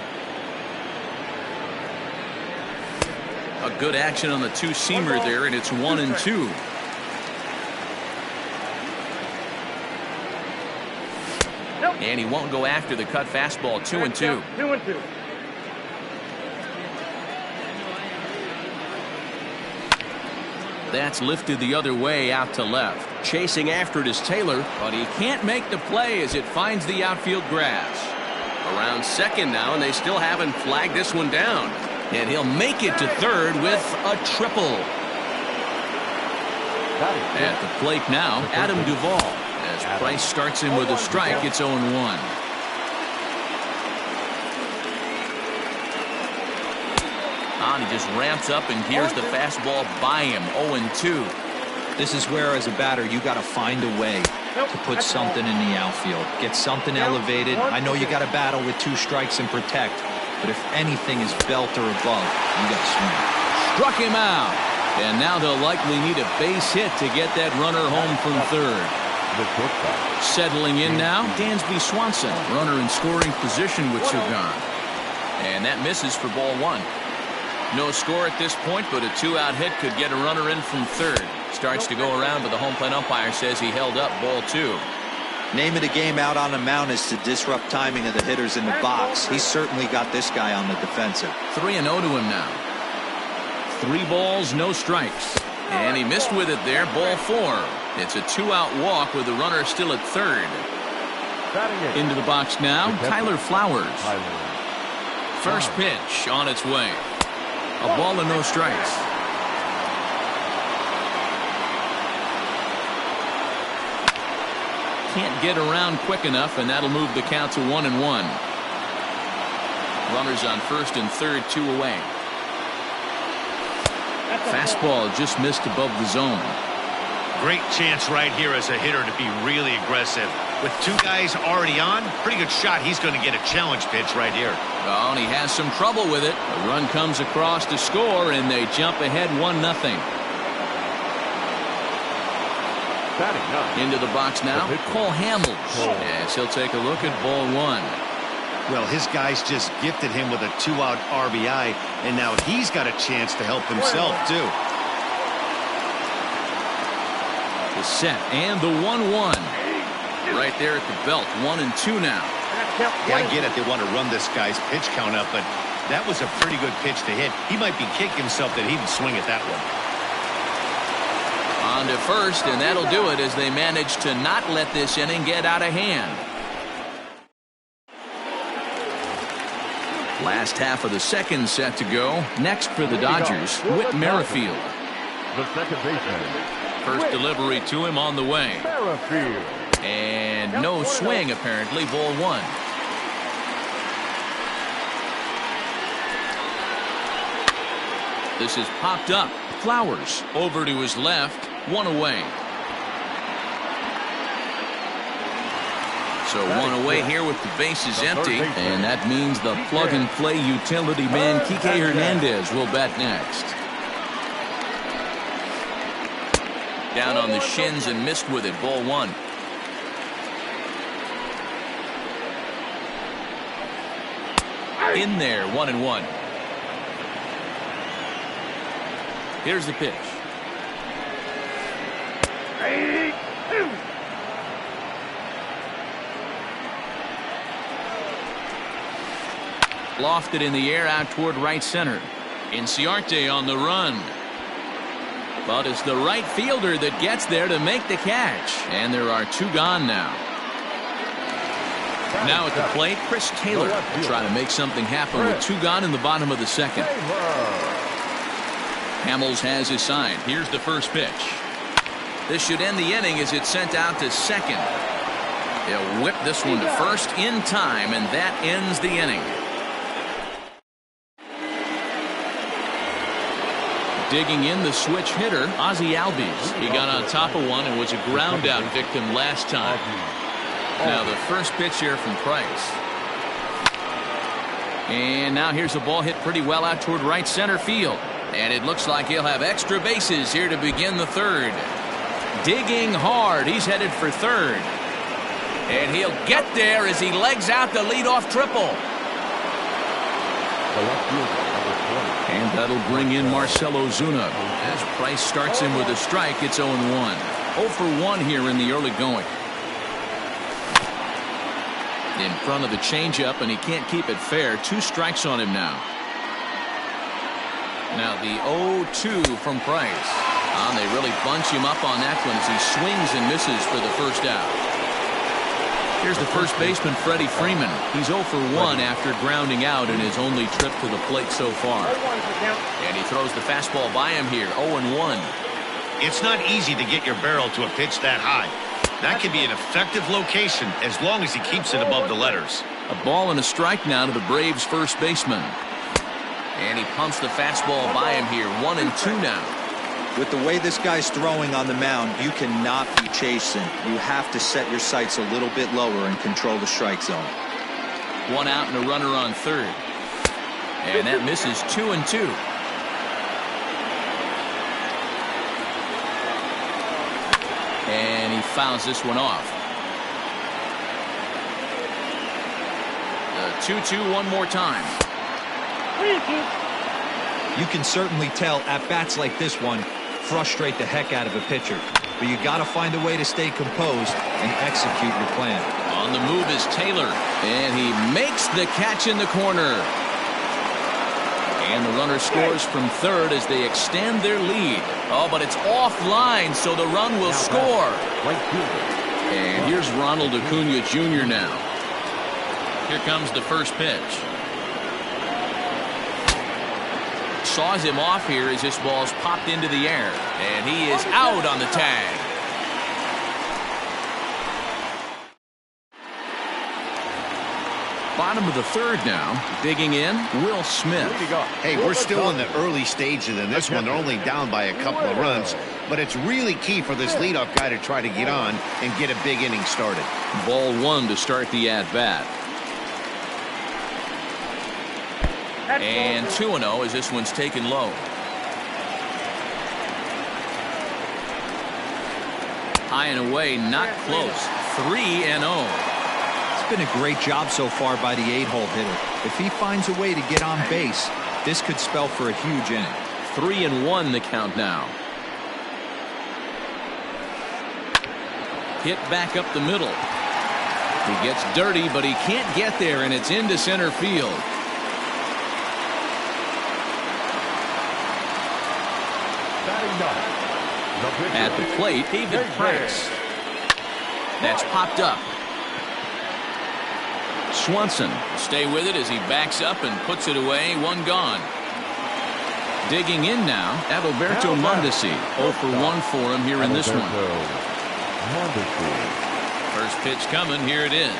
A good action on the two-seamer there, and it's 1-2. And he won't go after the cut fastball. 2-2. 2-2. That's lifted the other way out to left. Chasing after it is Taylor, but he can't make the play as it finds the outfield grass. Around second now, and they still haven't flagged this one down. And he'll make it to third with a triple. At the plate now, Adam Duvall. As Price starts him with a strike, it's 0-1. He just ramps up, and here's the fastball by him. 0-2. This is where, as a batter, you got to find a way to put something in the outfield. Get something elevated. I know you got to battle with 2 strikes and protect. But if anything is belt or above, you got to swing. Struck him out. And now they'll likely need a base hit to get that runner home from third. Settling in now, Dansby Swanson. Runner in scoring position with 2 gone. And that misses for ball 1. No score at this point, but a 2-out hit could get a runner in from third. Starts to go around, but the home plate umpire says he held up ball 2. Name of the game out on the mound is to disrupt timing of the hitters in the box. He's certainly got this guy on the defensive. 3-0 to him now. 3 balls, no strikes. And he missed with it there, ball 4. It's a 2-out walk with the runner still at third. Into the box now, Tyler Flowers. First pitch on its way. A ball and no strikes. Can't get around quick enough, and that'll move the count to 1-1. Runners on first and third, 2 away. Fastball just missed above the zone. Great chance right here as a hitter to be really aggressive. With 2 guys already on, pretty good shot. He's going to get a challenge pitch right here. Oh, and he has some trouble with it. A run comes across to score, and they jump ahead 1-0. Into the box now, Cole Hamels, as he'll take a look at ball 1. Well, his guys just gifted him with a 2-out RBI, and now he's got a chance to help himself, too. The set and the 1-1. Right there at the belt, 1-2 now. Yeah, I get it. They want to run this guy's pitch count up, but that was a pretty good pitch to hit. He might be kicking himself that he didn't swing at that one. On to first, and that'll do it as they manage to not let this inning get out of hand. Last half of the second set to go. Next for the Dodgers, Whit Merrifield. The second baseman. First delivery to him on the way. Merrifield. And And no swing, apparently. Ball one. This is popped up. Flowers over to his left. One away. So one away here with the bases empty. And that means the plug-and-play utility man, Kike Hernandez, will bat next. Down on the shins and missed with it. Ball one. In there, 1-1. Here's the pitch. Lofted in the air out toward right center. Inciarte on the run. But it's the right fielder that gets there to make the catch. And there are two gone now. Now at the plate, Chris Taylor trying to make something happen with two gone in the bottom of the second. Hamels has his sign. Here's the first pitch. This should end the inning as it's sent out to second. They'll whip this one to first in time, and that ends the inning. Digging in, the switch hitter, Ozzie Albies. He got on top of one and was a ground out victim last time. Now the first pitch here from Price. And now here's a ball hit pretty well out toward right center field. And it looks like he'll have extra bases here to begin the third. Digging hard. He's headed for third. And he'll get there as he legs out the leadoff triple. And that'll bring in Marcell Ozuna. As Price starts him with a strike, it's 0-1. 0 for 1 here in the early going. In front of the changeup, and he can't keep it fair. 2 strikes on him now. Now the 0-2 from Price. They really bunch him up on that one as he swings and misses for the first out. Here's the first baseman, Freddie Freeman. He's 0 for 1 after grounding out in his only trip to the plate so far. And he throws the fastball by him here, 0-1. It's not easy to get your barrel to a pitch that high. That can be an effective location as long as he keeps it above the letters. A ball and a strike now to the Braves' first baseman. And he pumps the fastball by him here, 1-2 now. With the way this guy's throwing on the mound, you cannot be chasing. You have to set your sights a little bit lower and control the strike zone. 1 out and a runner on third. And that misses 2-2. And he fouls this one off. The 2-2 one more time. You can certainly tell at bats like this one frustrate the heck out of a pitcher. But you got to find a way to stay composed and execute your plan. On the move is Taylor. And he makes the catch in the corner. And the runner scores from third as they extend their lead. Oh, but it's offline, so the run will score. And here's Ronald Acuna Jr. now. Here comes the first pitch. Saws him off here as this ball's popped into the air. And he is out on the tag. Bottom of the third now. Digging in, Will Smith. Hey, we're still in the early stages in this one. They're only down by a couple of runs. But it's really key for this leadoff guy to try to get on and get a big inning started. Ball one to start the at-bat. And 2-0 as this one's taken low. High and away, not close. 3-0. It's been a great job so far by the 8-hole hitter. If he finds a way to get on base, this could spell for a huge inning. 3-1 the count now. Hit back up the middle. He gets dirty, but he can't get there, and it's into center field. At the plate, David Price. That's popped up. Swanson will stay with it as he backs up and puts it away. 1 gone. Digging in now, Adalberto Mondesi. 0 for 1 for him here in this one. First pitch coming. Here it is.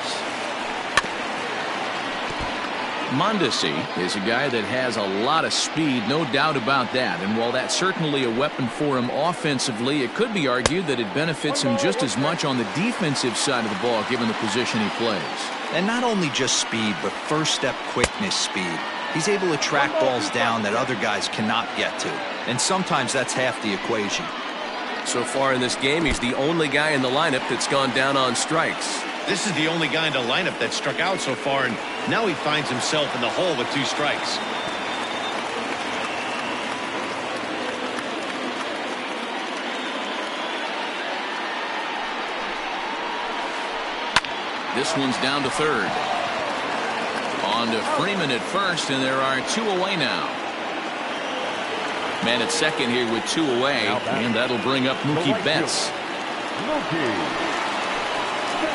Mondesi is a guy that has a lot of speed, no doubt about that. And while that's certainly a weapon for him offensively, it could be argued that it benefits him just as much on the defensive side of the ball, given the position he plays. And not only just speed, but first step quickness speed. He's able to track balls down that other guys cannot get to. And sometimes that's half the equation. So far in this game, he's the only guy in the lineup that's gone down on strikes. This is the only guy in the lineup that struck out so far, and now he finds himself in the hole with 2 strikes. This one's down to third. On to Freeman at first, and there are 2 away now. Man at second here with 2 away, and that'll bring up Mookie Betts.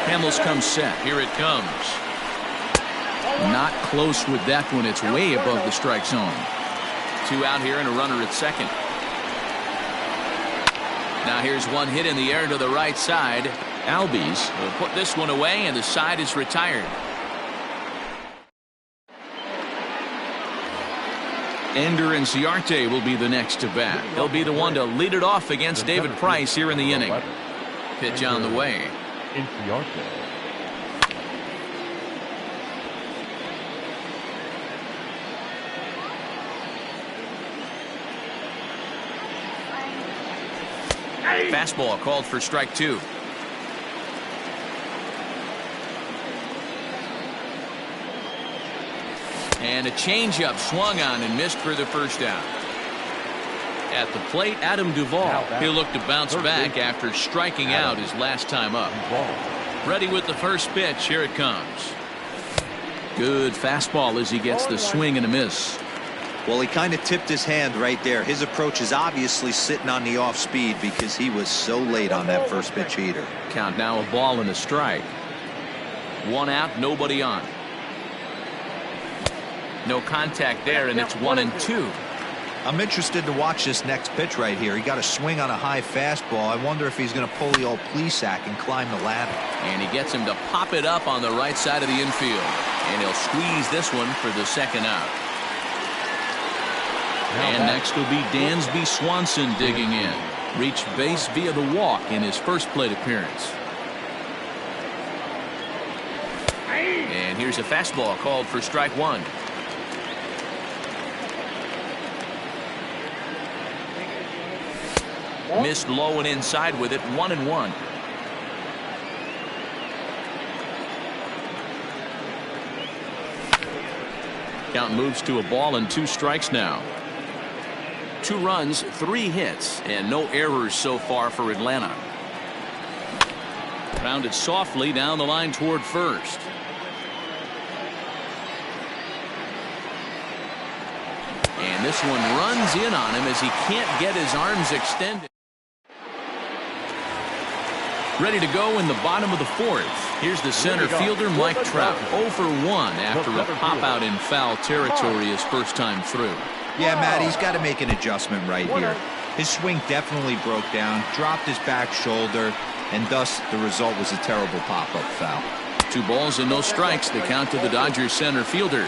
Hamels comes set. Here it comes. Not close with that one. It's way above the strike zone. 2 out here and a runner at second. Now here's one hit in the air to the right side. Albies will put this one away, and the side is retired. Ender Inciarte will be the next to bat. He'll be the one to lead it off against David Price here in the inning. Pitch on the way. Fastball called for strike 2. And a changeup swung on and missed for the first out. At the plate, Adam Duvall. He'll look to bounce back after striking out his last time up. Ready with the first pitch. Here it comes. Good fastball as he gets the swing and a miss. Well, he kind of tipped his hand right there. His approach is obviously sitting on the off speed because he was so late on that first pitch heater. Count now, a ball and a strike. 1 out, nobody on. No contact there, and it's 1-2. I'm interested to watch this next pitch right here. He got a swing on a high fastball. I wonder if he's going to pull the old Plesac and climb the ladder. And he gets him to pop it up on the right side of the infield. And he'll squeeze this one for the second out. And next will be Dansby Swanson digging in. Reached base via the walk in his first plate appearance. And here's a fastball called for strike 1. Missed low and inside with it. 1-1. Count moves to a ball and 2 strikes now. 2 runs, 3 hits, and no errors so far for Atlanta. Grounded softly down the line toward first. And this one runs in on him as he can't get his arms extended. Ready to go in the bottom of the 4th. Here's the center fielder, Mike Trout. 0 for 1 after a pop out in foul territory his first time through. Yeah, Matt, he's got to make an adjustment right here. His swing definitely broke down, dropped his back shoulder, and thus the result was a terrible pop-up foul. 2 balls and no strikes. The count to the Dodgers center fielder.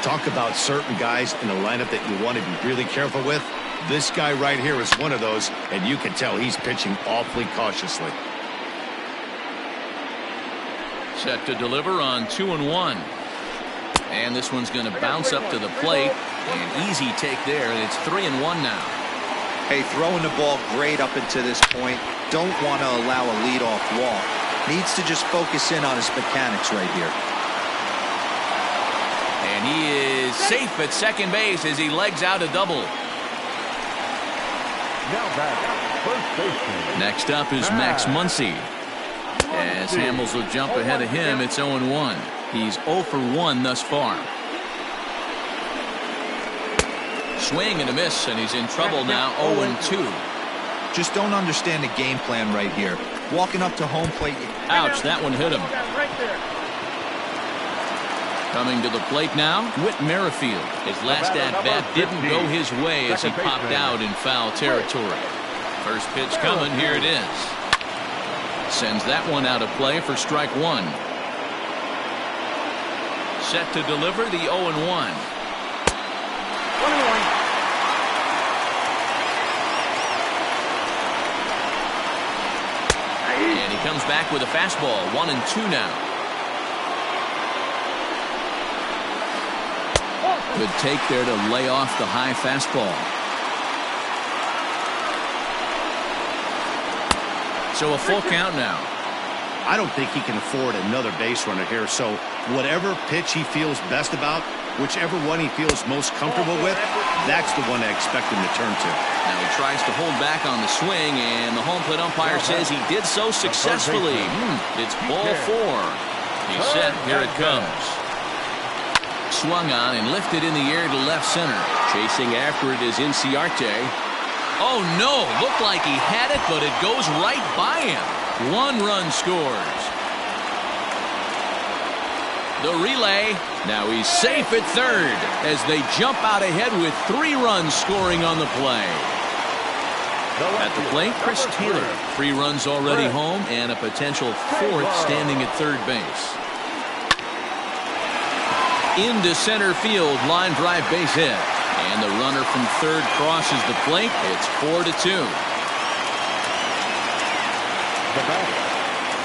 Talk about certain guys in the lineup that you want to be really careful with. This guy right here is one of those, and you can tell he's pitching awfully cautiously. Set to deliver on 2-1. And this one's going to bounce up to the plate. An easy take there, and it's 3-1 now. Hey, throwing the ball great up until this point. Don't want to allow a leadoff walk. Needs to just focus in on his mechanics right here. And he is safe at second base as he legs out a double. Next up is Max Muncy. As Hamels will jump ahead of him, it's 0-1. He's 0 for 1 thus far. Swing and a miss, and he's in trouble now. 0-2. Just don't understand the game plan right here. Walking up to home plate. Ouch, that one hit him. Coming to the plate now, Whit Merrifield. His last at-bat didn't go his way as he popped out in foul territory. First pitch coming. Here it is. Sends that one out of play for strike one. Set to deliver the 0-1. 1-1. And he comes back with a fastball. 1-2 now. Good take there to lay off the high fastball. So a full count now. I don't think he can afford another base runner here, so whatever pitch he feels best about, whichever one he feels most comfortable with, that's the one I expect him to turn to. Now he tries to hold back on the swing, and the home plate umpire says he did so successfully. It's ball 4. He's set. Here it comes. Swung on and lifted in the air to left center. Chasing after it is Inciarte. Oh, no. Looked like he had it, but it goes right by him. 1 run scores. The relay. Now he's safe at third as they jump out ahead with 3 runs scoring on the play. At the plate, Chris Taylor. 3 runs already home and a potential 4th standing at third base. Into center field, line drive base hit. And the runner from third crosses the plate. It's 4-2.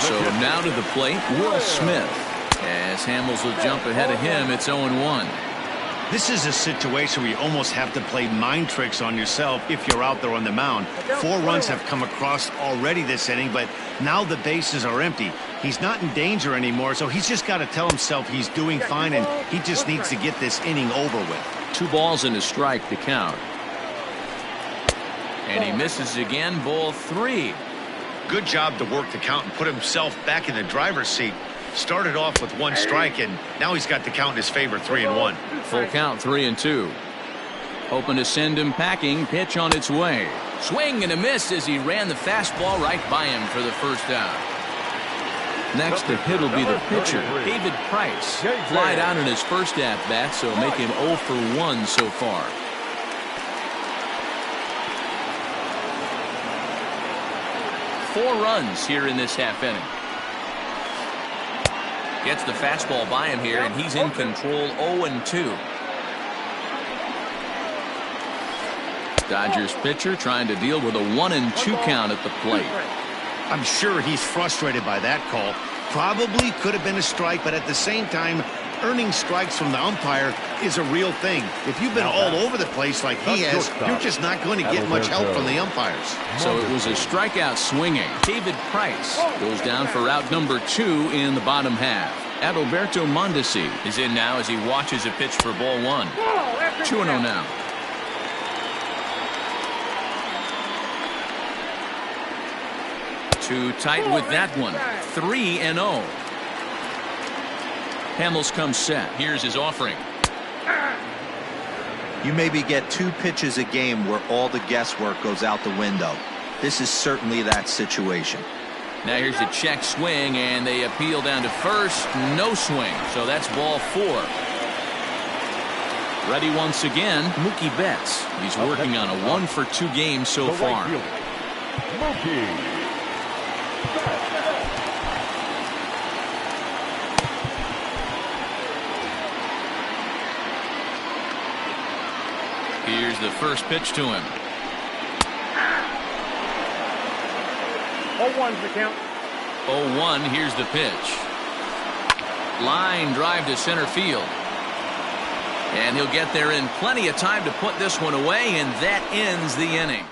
So now to the plate, Will Smith. As Hamels will jump ahead of him, it's 0-1. This is a situation where you almost have to play mind tricks on yourself if you're out there on the mound. 4 runs have come across already this inning, but now the bases are empty. He's not in danger anymore, so he's just got to tell himself he's doing fine, and he just needs to get this inning over with. 2 balls and a strike to count. And he misses again, ball 3. Good job to work the count and put himself back in the driver's seat. Started off with 1 strike, and now he's got the count in his favor, 3-1. Full count, 3-2. Hoping to send him packing. Pitch on its way. Swing and a miss as he ran the fastball right by him for the first out. Next to hit will be the pitcher, David Price. Flied out in his first at-bat, so make him 0 for 1 so far. Four runs here in this half inning. Gets the fastball by him here, and he's in control. 0-2. Dodgers pitcher trying to deal with a 1-2 count at the plate. I'm sure he's frustrated by that call. Probably could have been a strike, but at the same time, earning strikes from the umpire is a real thing. If you've been all over the place like he has, you're just not going to get much help from the umpires. So it was a strikeout swinging. David Price goes down for out number 2 in the bottom half. Adalberto Mondesi is in now as he watches a pitch for ball 1. 2-0 now. Too tight with that one. 3-0. Hamels comes set. Here's his offering. You maybe get 2 pitches a game where all the guesswork goes out the window. This is certainly that situation. Now here's a check swing, and they appeal down to first. No swing, so that's ball 4. Ready once again, Mookie Betts. He's working on a 1 for 2 game so far. Mookie. Here's the first pitch to him. 0-1's the count. 0-1, here's the pitch. Line drive to center field. And he'll get there in plenty of time to put this one away, and that ends the inning.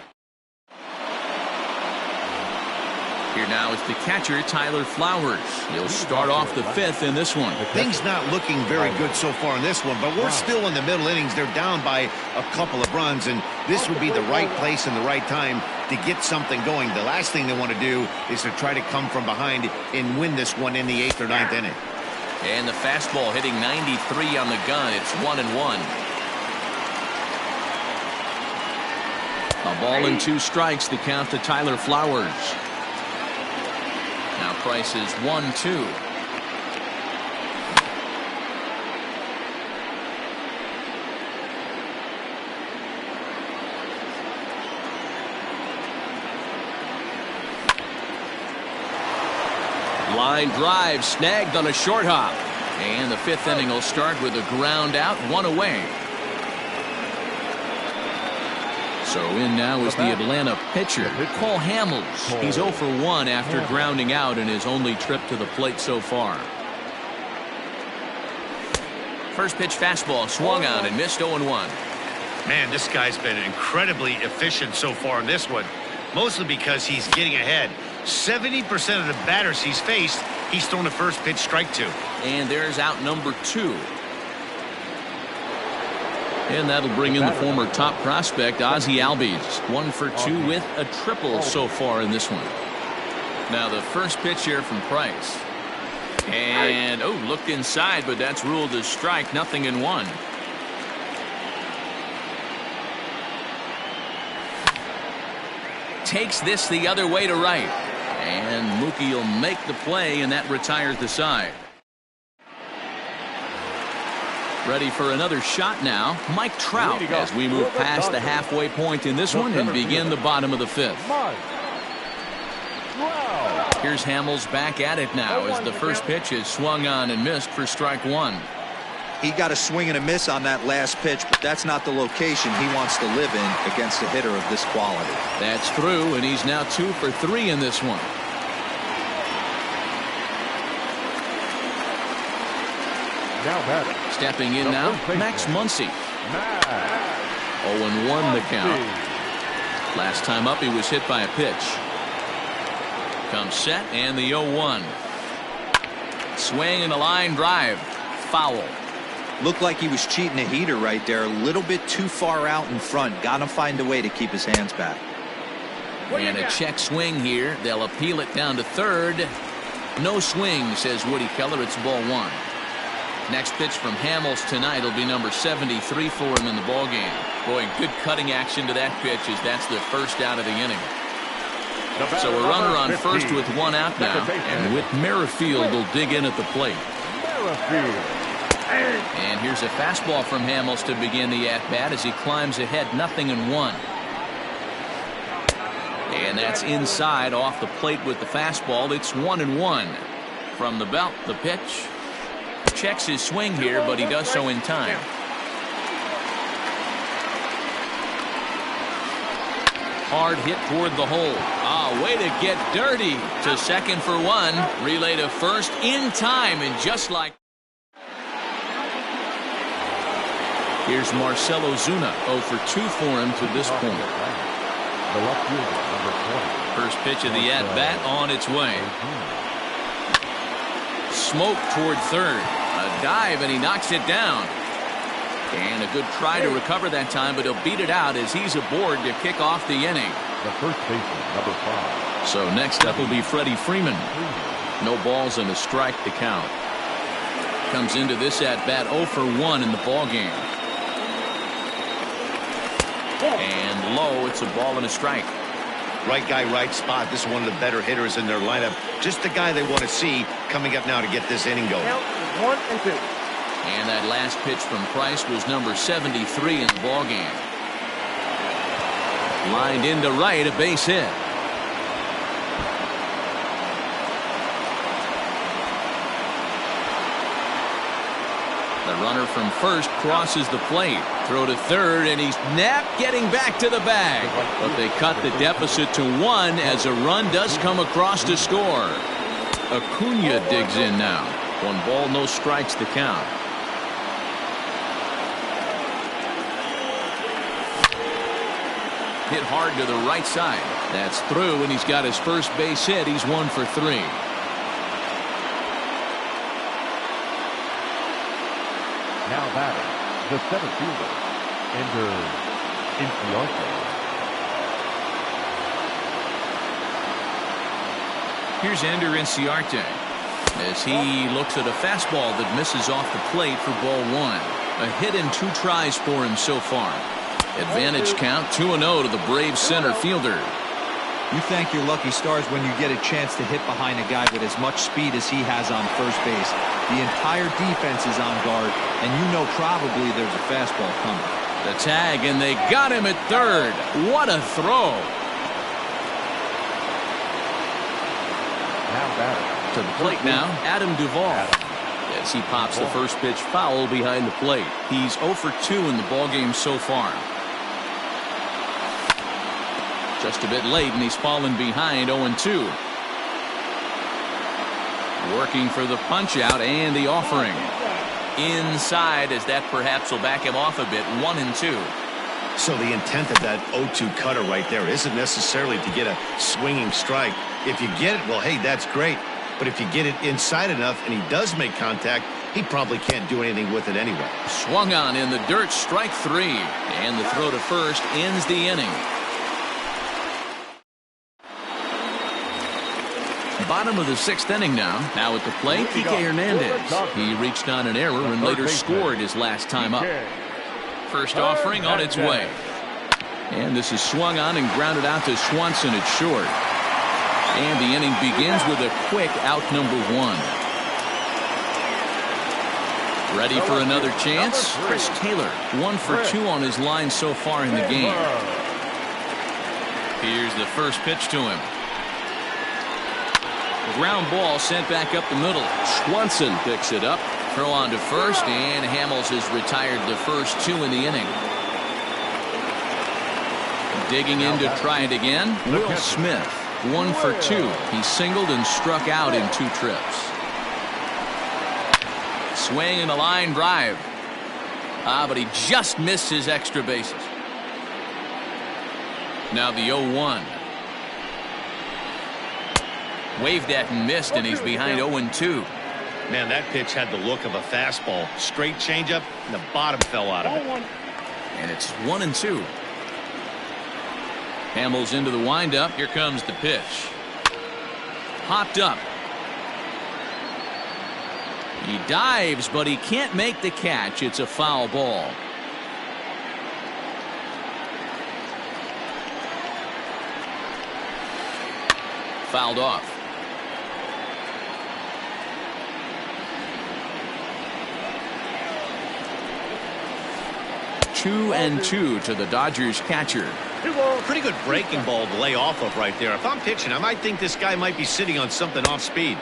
Here now is the catcher, Tyler Flowers. He'll start off the 5th in this one. Things not looking very good so far in this one, but we're still in the middle innings. They're down by a couple of runs, and this would be the right place and the right time to get something going. The last thing they want to do is to try to come from behind and win this one in the 8th or 9th inning. And the fastball hitting 93 on the gun. It's 1-1. A ball and 2 strikes to count to Tyler Flowers. Now Price is 1-2. Line drive snagged on a short hop. And the fifth inning will start with a ground out, one away. So in now is the Atlanta pitcher, Cole Hamels. He's 0 for 1 after grounding out in his only trip to the plate so far. First pitch fastball swung on and missed 0-1. Man, this guy's been incredibly efficient so far in this one, mostly because he's getting ahead. 70% of the batters he's faced, he's thrown a first pitch strike to. And there's out number 2. And that'll bring in the former top prospect, Ozzie Albies. 1 for 2 with a triple so far in this one. Now the first pitch here from Price. And, looked inside, but that's ruled as strike, 0-1. Takes this the other way to right. And Mookie will make the play, and that retires the side. Ready for another shot now, Mike Trout, as we move past the halfway point in this one and begin the bottom of the 5th. Here's Hamels back at it now as the first pitch is swung on and missed for strike 1. He got a swing and a miss on that last pitch, but that's not the location he wants to live in against a hitter of this quality. That's through, and he's now 2 for 3 in this one. Now batting. Stepping in now, Max Muncy. 0-1 the count. Last time up, he was hit by a pitch. Comes set, and the 0-1. Swing and a line drive. Foul. Looked like he was cheating a heater right there. A little bit too far out in front. Got to find a way to keep his hands back. And a check swing here. They'll appeal it down to third. No swing, says Woody Keller. It's ball 1. Next pitch from Hamels tonight will be number 73 for him in the ballgame. Boy, good cutting action to that pitch as that's the first out of the inning. So a runner on first with 1 out now. And Whit Merrifield will dig in at the plate. And here's a fastball from Hamels to begin the at-bat as he climbs ahead, 0-1. And that's inside off the plate with the fastball. It's 1-1. From the belt, the pitch. Checks his swing here, but he does so in time. Hard hit toward the hole. Way to get dirty. To second for 1. Relay to first in time, and just like. Here's Marcell Ozuna, 0 for 2 for him to this point. The left fielder, number 20. First pitch of the at-bat on its way. Smoke toward third. A dive, and he knocks it down. And a good try to recover that time, but he'll beat it out as he's aboard to kick off the inning. The first baseman, number 5. So next up will be Freddie Freeman. No balls and a strike to count. Comes into this at-bat 0 for 1 in the ballgame. And low, it's a ball and a strike. Right guy, right spot. This is one of the better hitters in their lineup. Just the guy they want to see coming up now to get this inning going. 1 and 2. And that last pitch from Price was number 73 in the ballgame. Lined into right, a base hit. The runner from first crosses the plate. Throw to third, and he's napped getting back to the bag. But they cut the deficit to 1 as a run does come across to score. Acuna digs in now. 1 ball, no strikes to count. Hit hard to the right side. That's through, and he's got his first base hit. He's 1 for 3. Now batting, the center fielder, Ender Inciarte. Here's Ender Inciarte as he looks at a fastball that misses off the plate for ball 1. A hit in 2 tries for him so far. Advantage count 2-0 to the Braves center fielder. You thank your lucky stars when you get a chance to hit behind a guy with as much speed as he has on first base. The entire defense is on guard, and you know probably there's a fastball coming. The tag, and they got him at third. What a throw. Now batting, To the plate now, Adam Duvall. As he pops the first pitch foul behind the plate. He's 0 for 2 in the ballgame so far. Just a bit late, and he's fallen behind 0-2. Working for the punch out and the offering. Inside, as that perhaps will back him off a bit. 1-2. So the intent of that 0-2 cutter right there isn't necessarily to get a swinging strike. If you get it, well, hey, that's great. But if you get it inside enough and he does make contact, he probably can't do anything with it anyway. Swung on in the dirt, strike 3. And the throw to first ends the inning. Bottom of the 6th inning now. Now at the plate, Kike Hernandez. He reached on an error and later scored his last time up. First offering on its way. And this is swung on and grounded out to Swanson at short. And the inning begins with a quick out number 1. Ready for another chance? Chris Taylor, 1 for 2 on his line so far in the game. Here's the first pitch to him. Ground ball sent back up the middle. Swanson picks it up. Throw on to first, and Hamels has retired the first 2 in the inning. Digging in to try it again, Will Smith. 1 for 2. He singled and struck out in 2 trips. Swing and a line drive. But he just missed his extra bases. Now the 0-1. Waved at and missed, and he's behind 0-2. Man, that pitch had the look of a fastball. Straight changeup, and the bottom fell out of it. And it's 1-2. Hamels into the windup. Here comes the pitch. Hopped up. He dives, but he can't make the catch. It's a foul ball. Fouled off. Two and 2 to the Dodgers catcher. Pretty good breaking ball to lay off of right there. If I'm pitching, I might think this guy might be sitting on something off speed.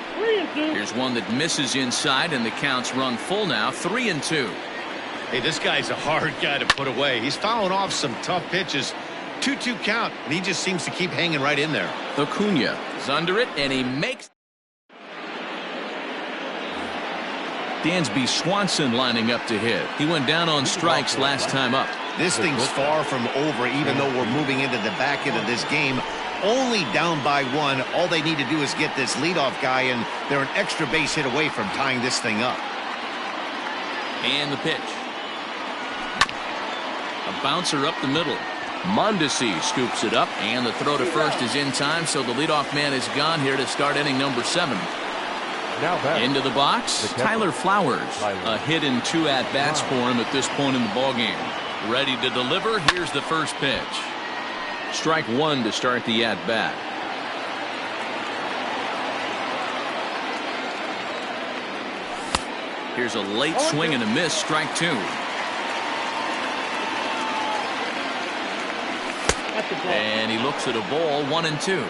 Here's one that misses inside, and the count's run full now. 3-2. Hey, this guy's a hard guy to put away. He's fouling off some tough pitches. 2-2 count, and he just seems to keep hanging right in there. Acuna is under it, and he makes. Dansby Swanson lining up to hit. He went down on strikes last time up. This thing's far from over, even though we're moving into the back end of this game. Only down by 1. All they need to do is get this leadoff guy, and they're an extra base hit away from tying this thing up. And the pitch. A bouncer up the middle. Mondesi scoops it up, and the throw to first is in time, so the leadoff man is gone here to start inning number 7. Into the box, Tyler Flowers. A hit and 2 at-bats for him at this point in the ballgame. Ready to deliver. Here's the first pitch. Strike 1 to start the at-bat. Here's a late swing and a miss. Strike 2. And he looks at a ball. 1-2.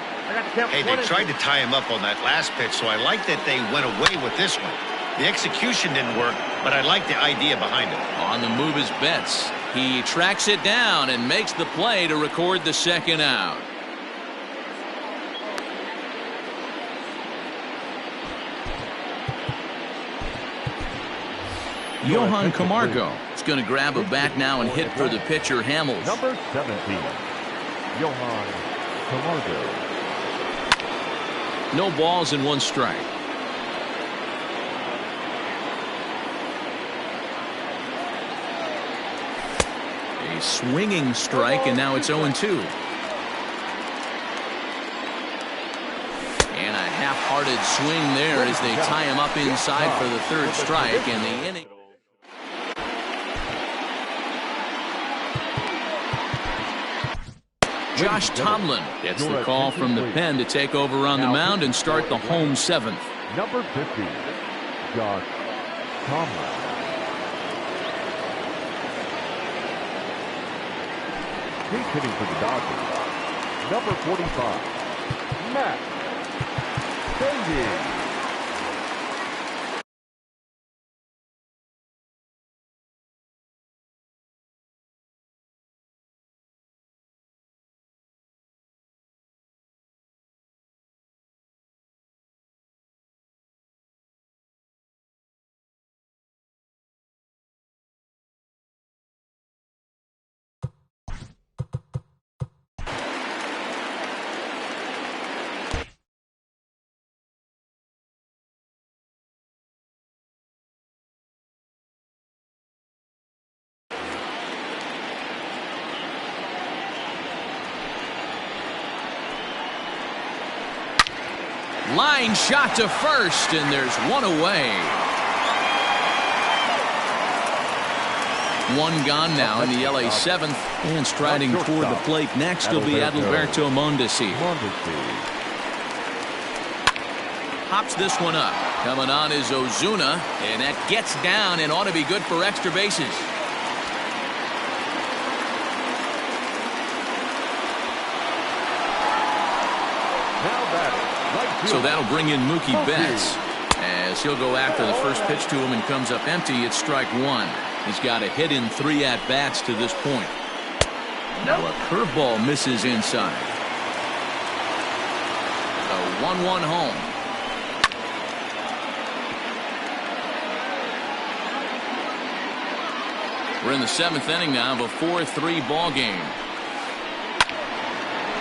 Hey, they tried to tie him up on that last pitch, so I like that they went away with this one. The execution didn't work, but I like the idea behind it. On the move is Betts. He tracks it down and makes the play to record the second out. Johan Camargo is going to grab a bat now and hit for the pitcher, Hamels. Number 17, Johan Camargo. No balls and 1 strike. A swinging strike, and now it's 0-2. And a half-hearted swing there as they tie him up inside for the 3rd strike, and the inning. Josh Tomlin gets the call from the pen to take over on the mound and start the home 7th. Number 50, Josh Tomlin. He's hitting for the Dodgers. Number 45, Matt Bendy. Line shot to first, and there's one away. One gone now in the LA 7th. And striding toward the plate next will be Adalberto Mondesi. Hops this one up. Coming on is Ozuna, and that gets down and ought to be good for extra bases. So that'll bring in Mookie Betts as he'll go after the first pitch to him and comes up empty. It's strike one. He's got a hit in 3 at-bats to this point. Now a curveball misses inside. A 1-1 home. We're in the 7th inning now of a 4-3 ball game.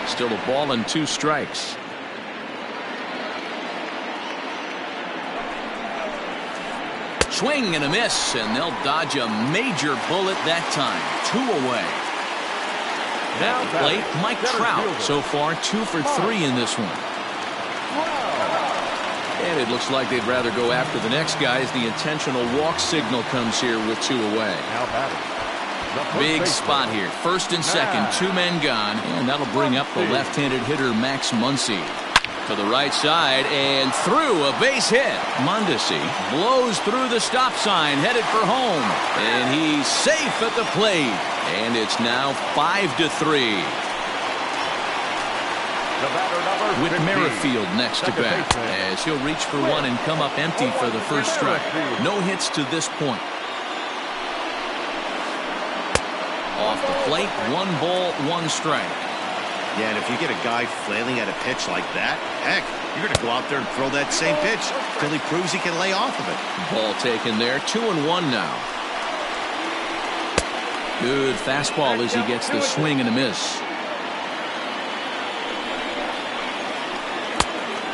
Still a ball and 2 strikes. Swing and a miss, and they'll dodge a major bullet that time. 2 away. At the plate, Mike Trout. So far, 2 for 3 in this one. And it looks like they'd rather go after the next guy as the intentional walk signal comes here with 2 away. Big spot here. First and second, 2 men gone, and that'll bring up the left-handed hitter Max Muncy. To the right side and through, a base hit. Mondesi blows through the stop sign, headed for home, and he's safe at the plate. And it's now 5-3. With Merrifield next to bat as he'll reach for one and come up empty for the first strike. No hits to this point. Off the plate, 1 ball, 1 strike. Yeah, and if you get a guy flailing at a pitch like that, heck, you're going to go out there and throw that same pitch till he proves he can lay off of it. Ball taken there, 2-1 now. Good fastball as he gets the swing and a miss.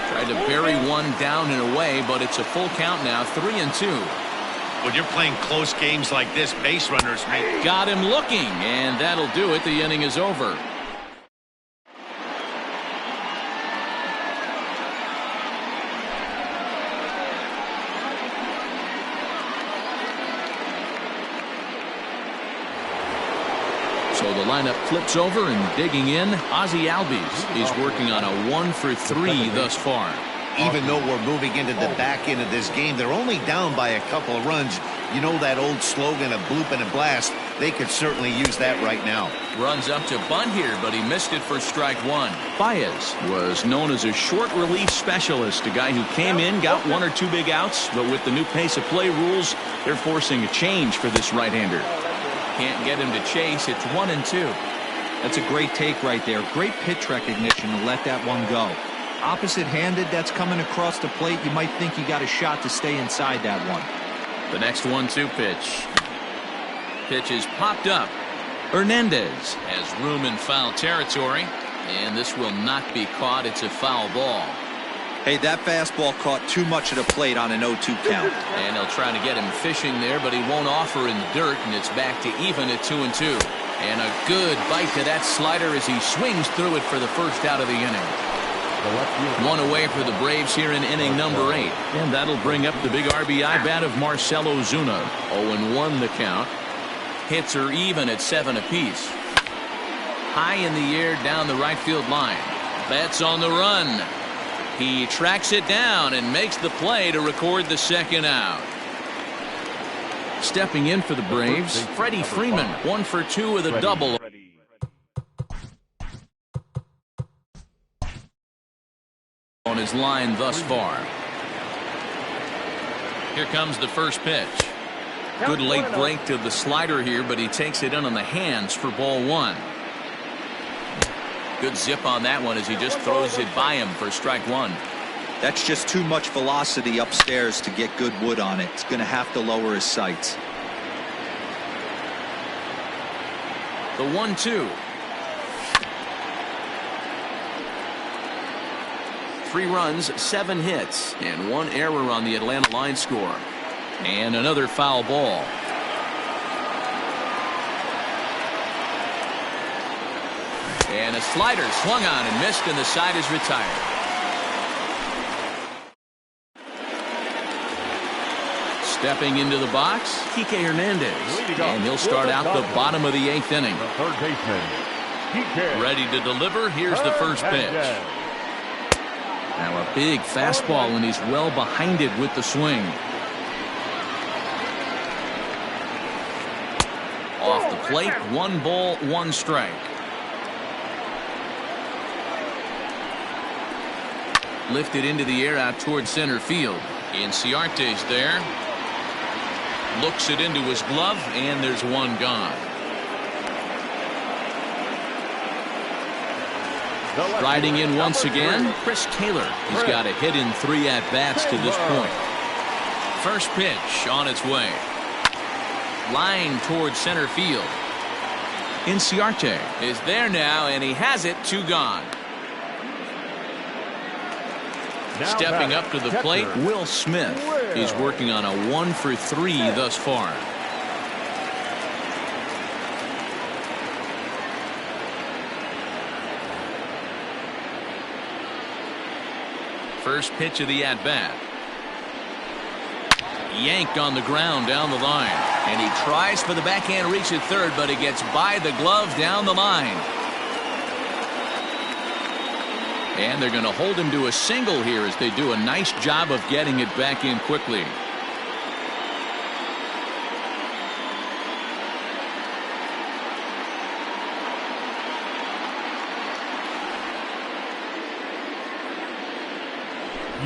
Tried to bury one down and away, but it's a full count now, 3-2. When you're playing close games like this, base runners make... Got him looking, and that'll do it. The inning is over. So the lineup flips over and digging in. Ozzie Albies is working on a 1 for 3 thus far. Even though we're moving into the back end of this game, they're only down by a couple of runs. You know that old slogan of bloop and a blast? They could certainly use that right now. Runs up to bunt here, but he missed it for strike 1. Baez was known as a short relief specialist, a guy who came in, got 1 or 2 big outs, but with the new pace of play rules, they're forcing a change for this right-hander. Can't get him to chase. It's 1-2. That's a great take right there. Great pitch recognition to let that one go. Opposite-handed, that's coming across the plate. You might think you got a shot to stay inside that one. The next 1-2 pitch. Pitch is popped up. Hernandez has room in foul territory, and this will not be caught. It's a foul ball. Hey, that fastball caught too much of the plate on an 0-2 count. And they'll try to get him fishing there, but he won't offer in the dirt, and it's back to even at 2-2. And a good bite to that slider as he swings through it for the first out of the inning. 1 away for the Braves here in inning number 8. And that'll bring up the big RBI bat of Marcell Ozuna. 0-1 the count. Hits are even at 7 apiece. High in the air down the right field line. Betts on the run. He tracks it down and makes the play to record the second out. Stepping in for the Braves, Freddie Freeman, 1 for 2 with a double. On his line thus far. Here comes the first pitch. Good late break to the slider here, but he takes it in on the hands for ball 1. Good zip on that one as he just throws it by him for strike 1. That's just too much velocity upstairs to get good wood on it. It's going to have to lower his sights. The 1-2. 3 runs, 7 hits, and 1 error on the Atlanta line score. And another foul ball. And a slider swung on and missed, and the side is retired. Stepping into the box, Kike Hernandez. And he'll start out the bottom of the 8th inning. The third baseman, Kike. Ready to deliver. Here's the first pitch. Now a big fastball, and he's well behind it with the swing. Off the plate, 1 ball, 1 strike. Lifted into the air out towards center field. Inciarte's there. Looks it into his glove, and there's 1 gone. Riding in once again, Chris Taylor. He's got a hit in 3 at-bats to this point. First pitch on its way. Line towards center field. Inciarte is there now, and he has it. 2 gone. Stepping up to the plate, Will Smith. He's working on a 1 for 3 thus far. First pitch of the at-bat. Yanked on the ground down the line. And he tries for the backhand reach at third, but it gets by the glove down the line. And they're going to hold him to a single here as they do a nice job of getting it back in quickly.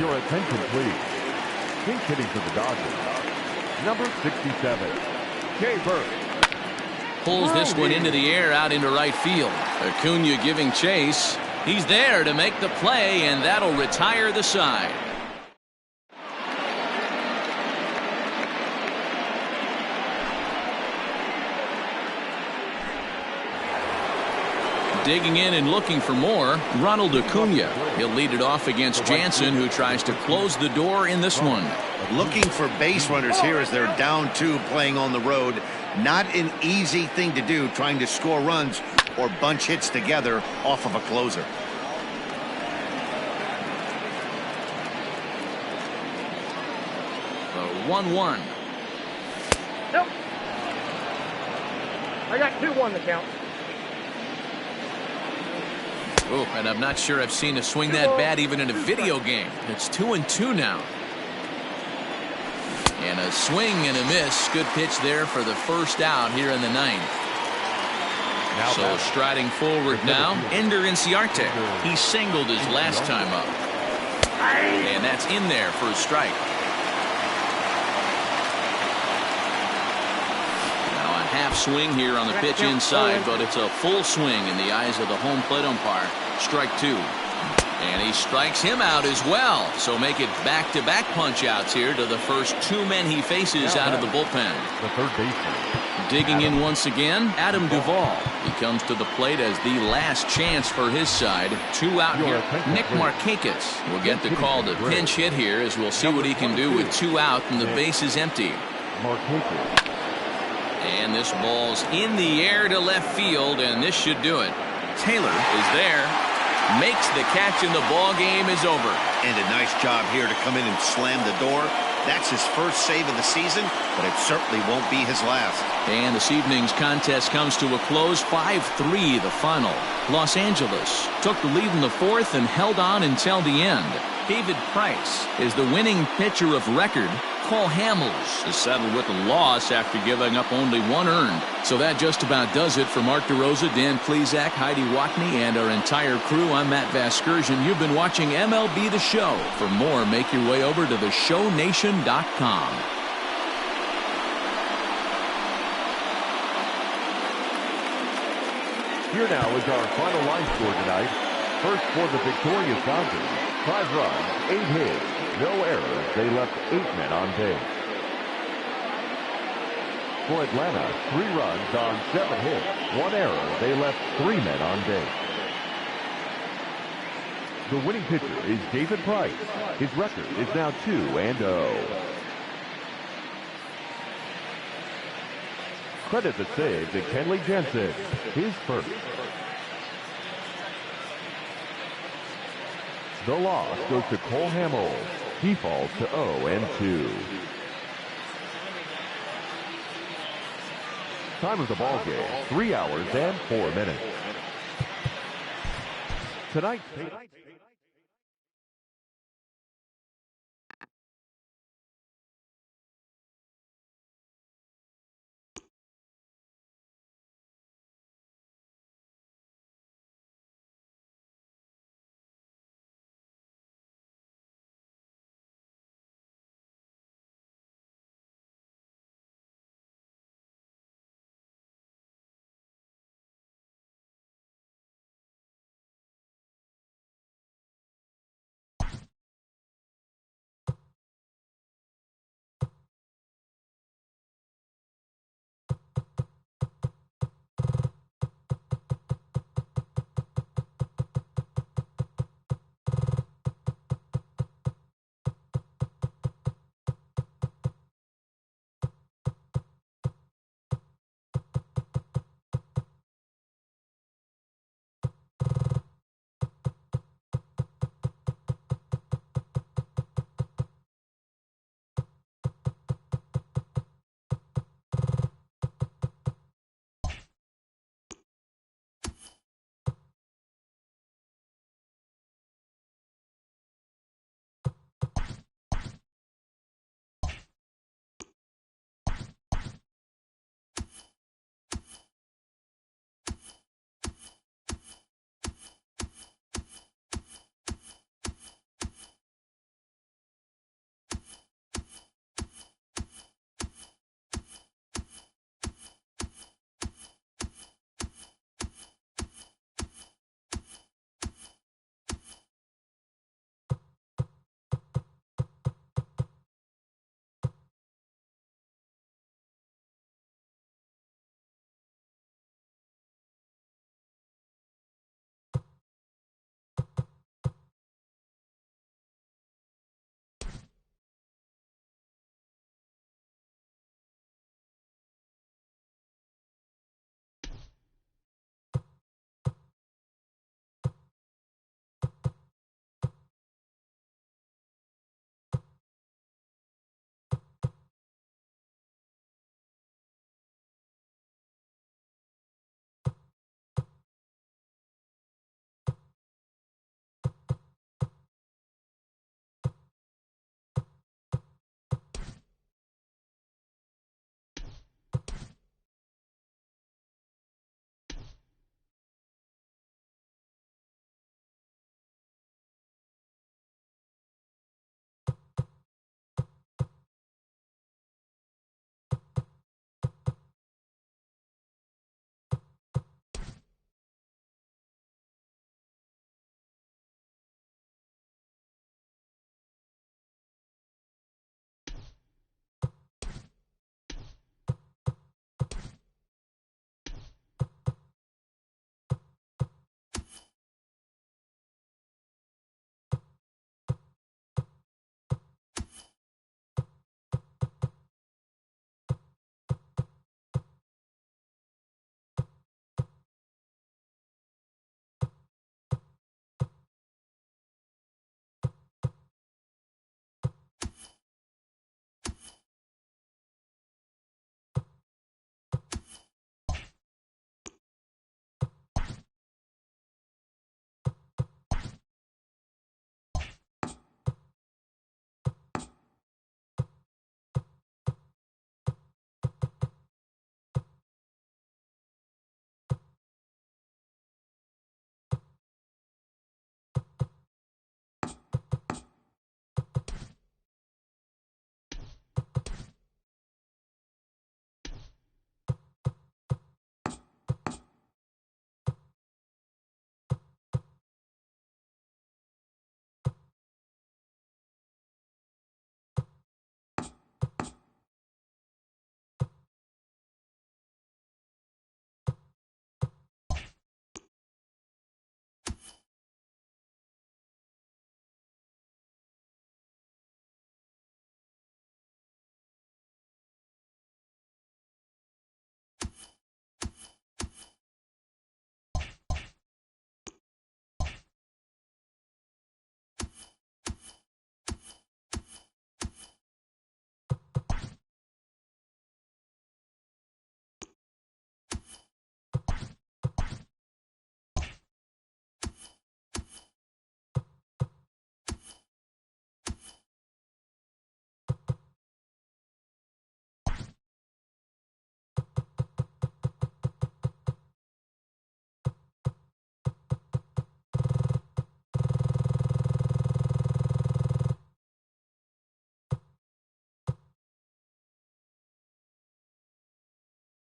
Your attention, please. Pink hitting for the Dodgers, number 67, Jay Burke. Pulls this one into the air out into right field. Acuna giving chase. He's there to make the play, and that'll retire the side. Digging in and looking for more, Ronald Acuna. He'll lead it off against Jansen, who tries to close the door in this one. Looking for base runners here as they're down 2 playing on the road. Not an easy thing to do, trying to score runs or bunch hits together off of a closer. The 1-1. Nope. I got 2-1 to count. Oh, and I'm not sure I've seen a swing that bad even in a video game. It's 2-2 now. And a swing and a miss. Good pitch there for the first out here in the 9th. So striding forward now, Ender Inciarte. He singled his last time up. And that's in there for a strike. Now a half swing here on the pitch inside, but it's a full swing in the eyes of the home plate umpire. Strike 2. And he strikes him out as well. So make it back-to-back punch-outs here to the first 2 men he faces out of the bullpen. The third baseman. Digging in once again, Adam Duvall. He comes to the plate as the last chance for his side. 2 out here. Nick Markakis will get the call to pinch hit here, as we'll see what he can do with 2 out and the base is empty. Markakis. And this ball's in the air to left field, and this should do it. Taylor is there. Makes the catch, and the ball game is over. And a nice job here to come in and slam the door. That's his first save of the season, but it certainly won't be his last. And this evening's contest comes to a close. 5-3 the final. Los Angeles took the lead in the 4th and held on until the end. David Price is the winning pitcher of record. Cole Hamels is settled with a loss after giving up only 1 earned. So that just about does it for Mark DeRosa, Dan Plesac, Heidi Watney, and our entire crew. I'm Matt Vasgersian. You've been watching MLB The Show. For more, make your way over to theshownation.com. Here now is our final line score tonight. First for the victorious Dodgers, 5 runs, 8 hits, no errors. They left 8 men on base. For Atlanta, 3 runs on 7 hits, 1 error. They left 3 men on base. The winning pitcher is David Price. His record is now 2-0. Credit the save to Kenley Jansen, his first. The loss goes to Cole Hamels. He falls to 0-2. Time of the ball game, 3 hours and 4 minutes. Tonight's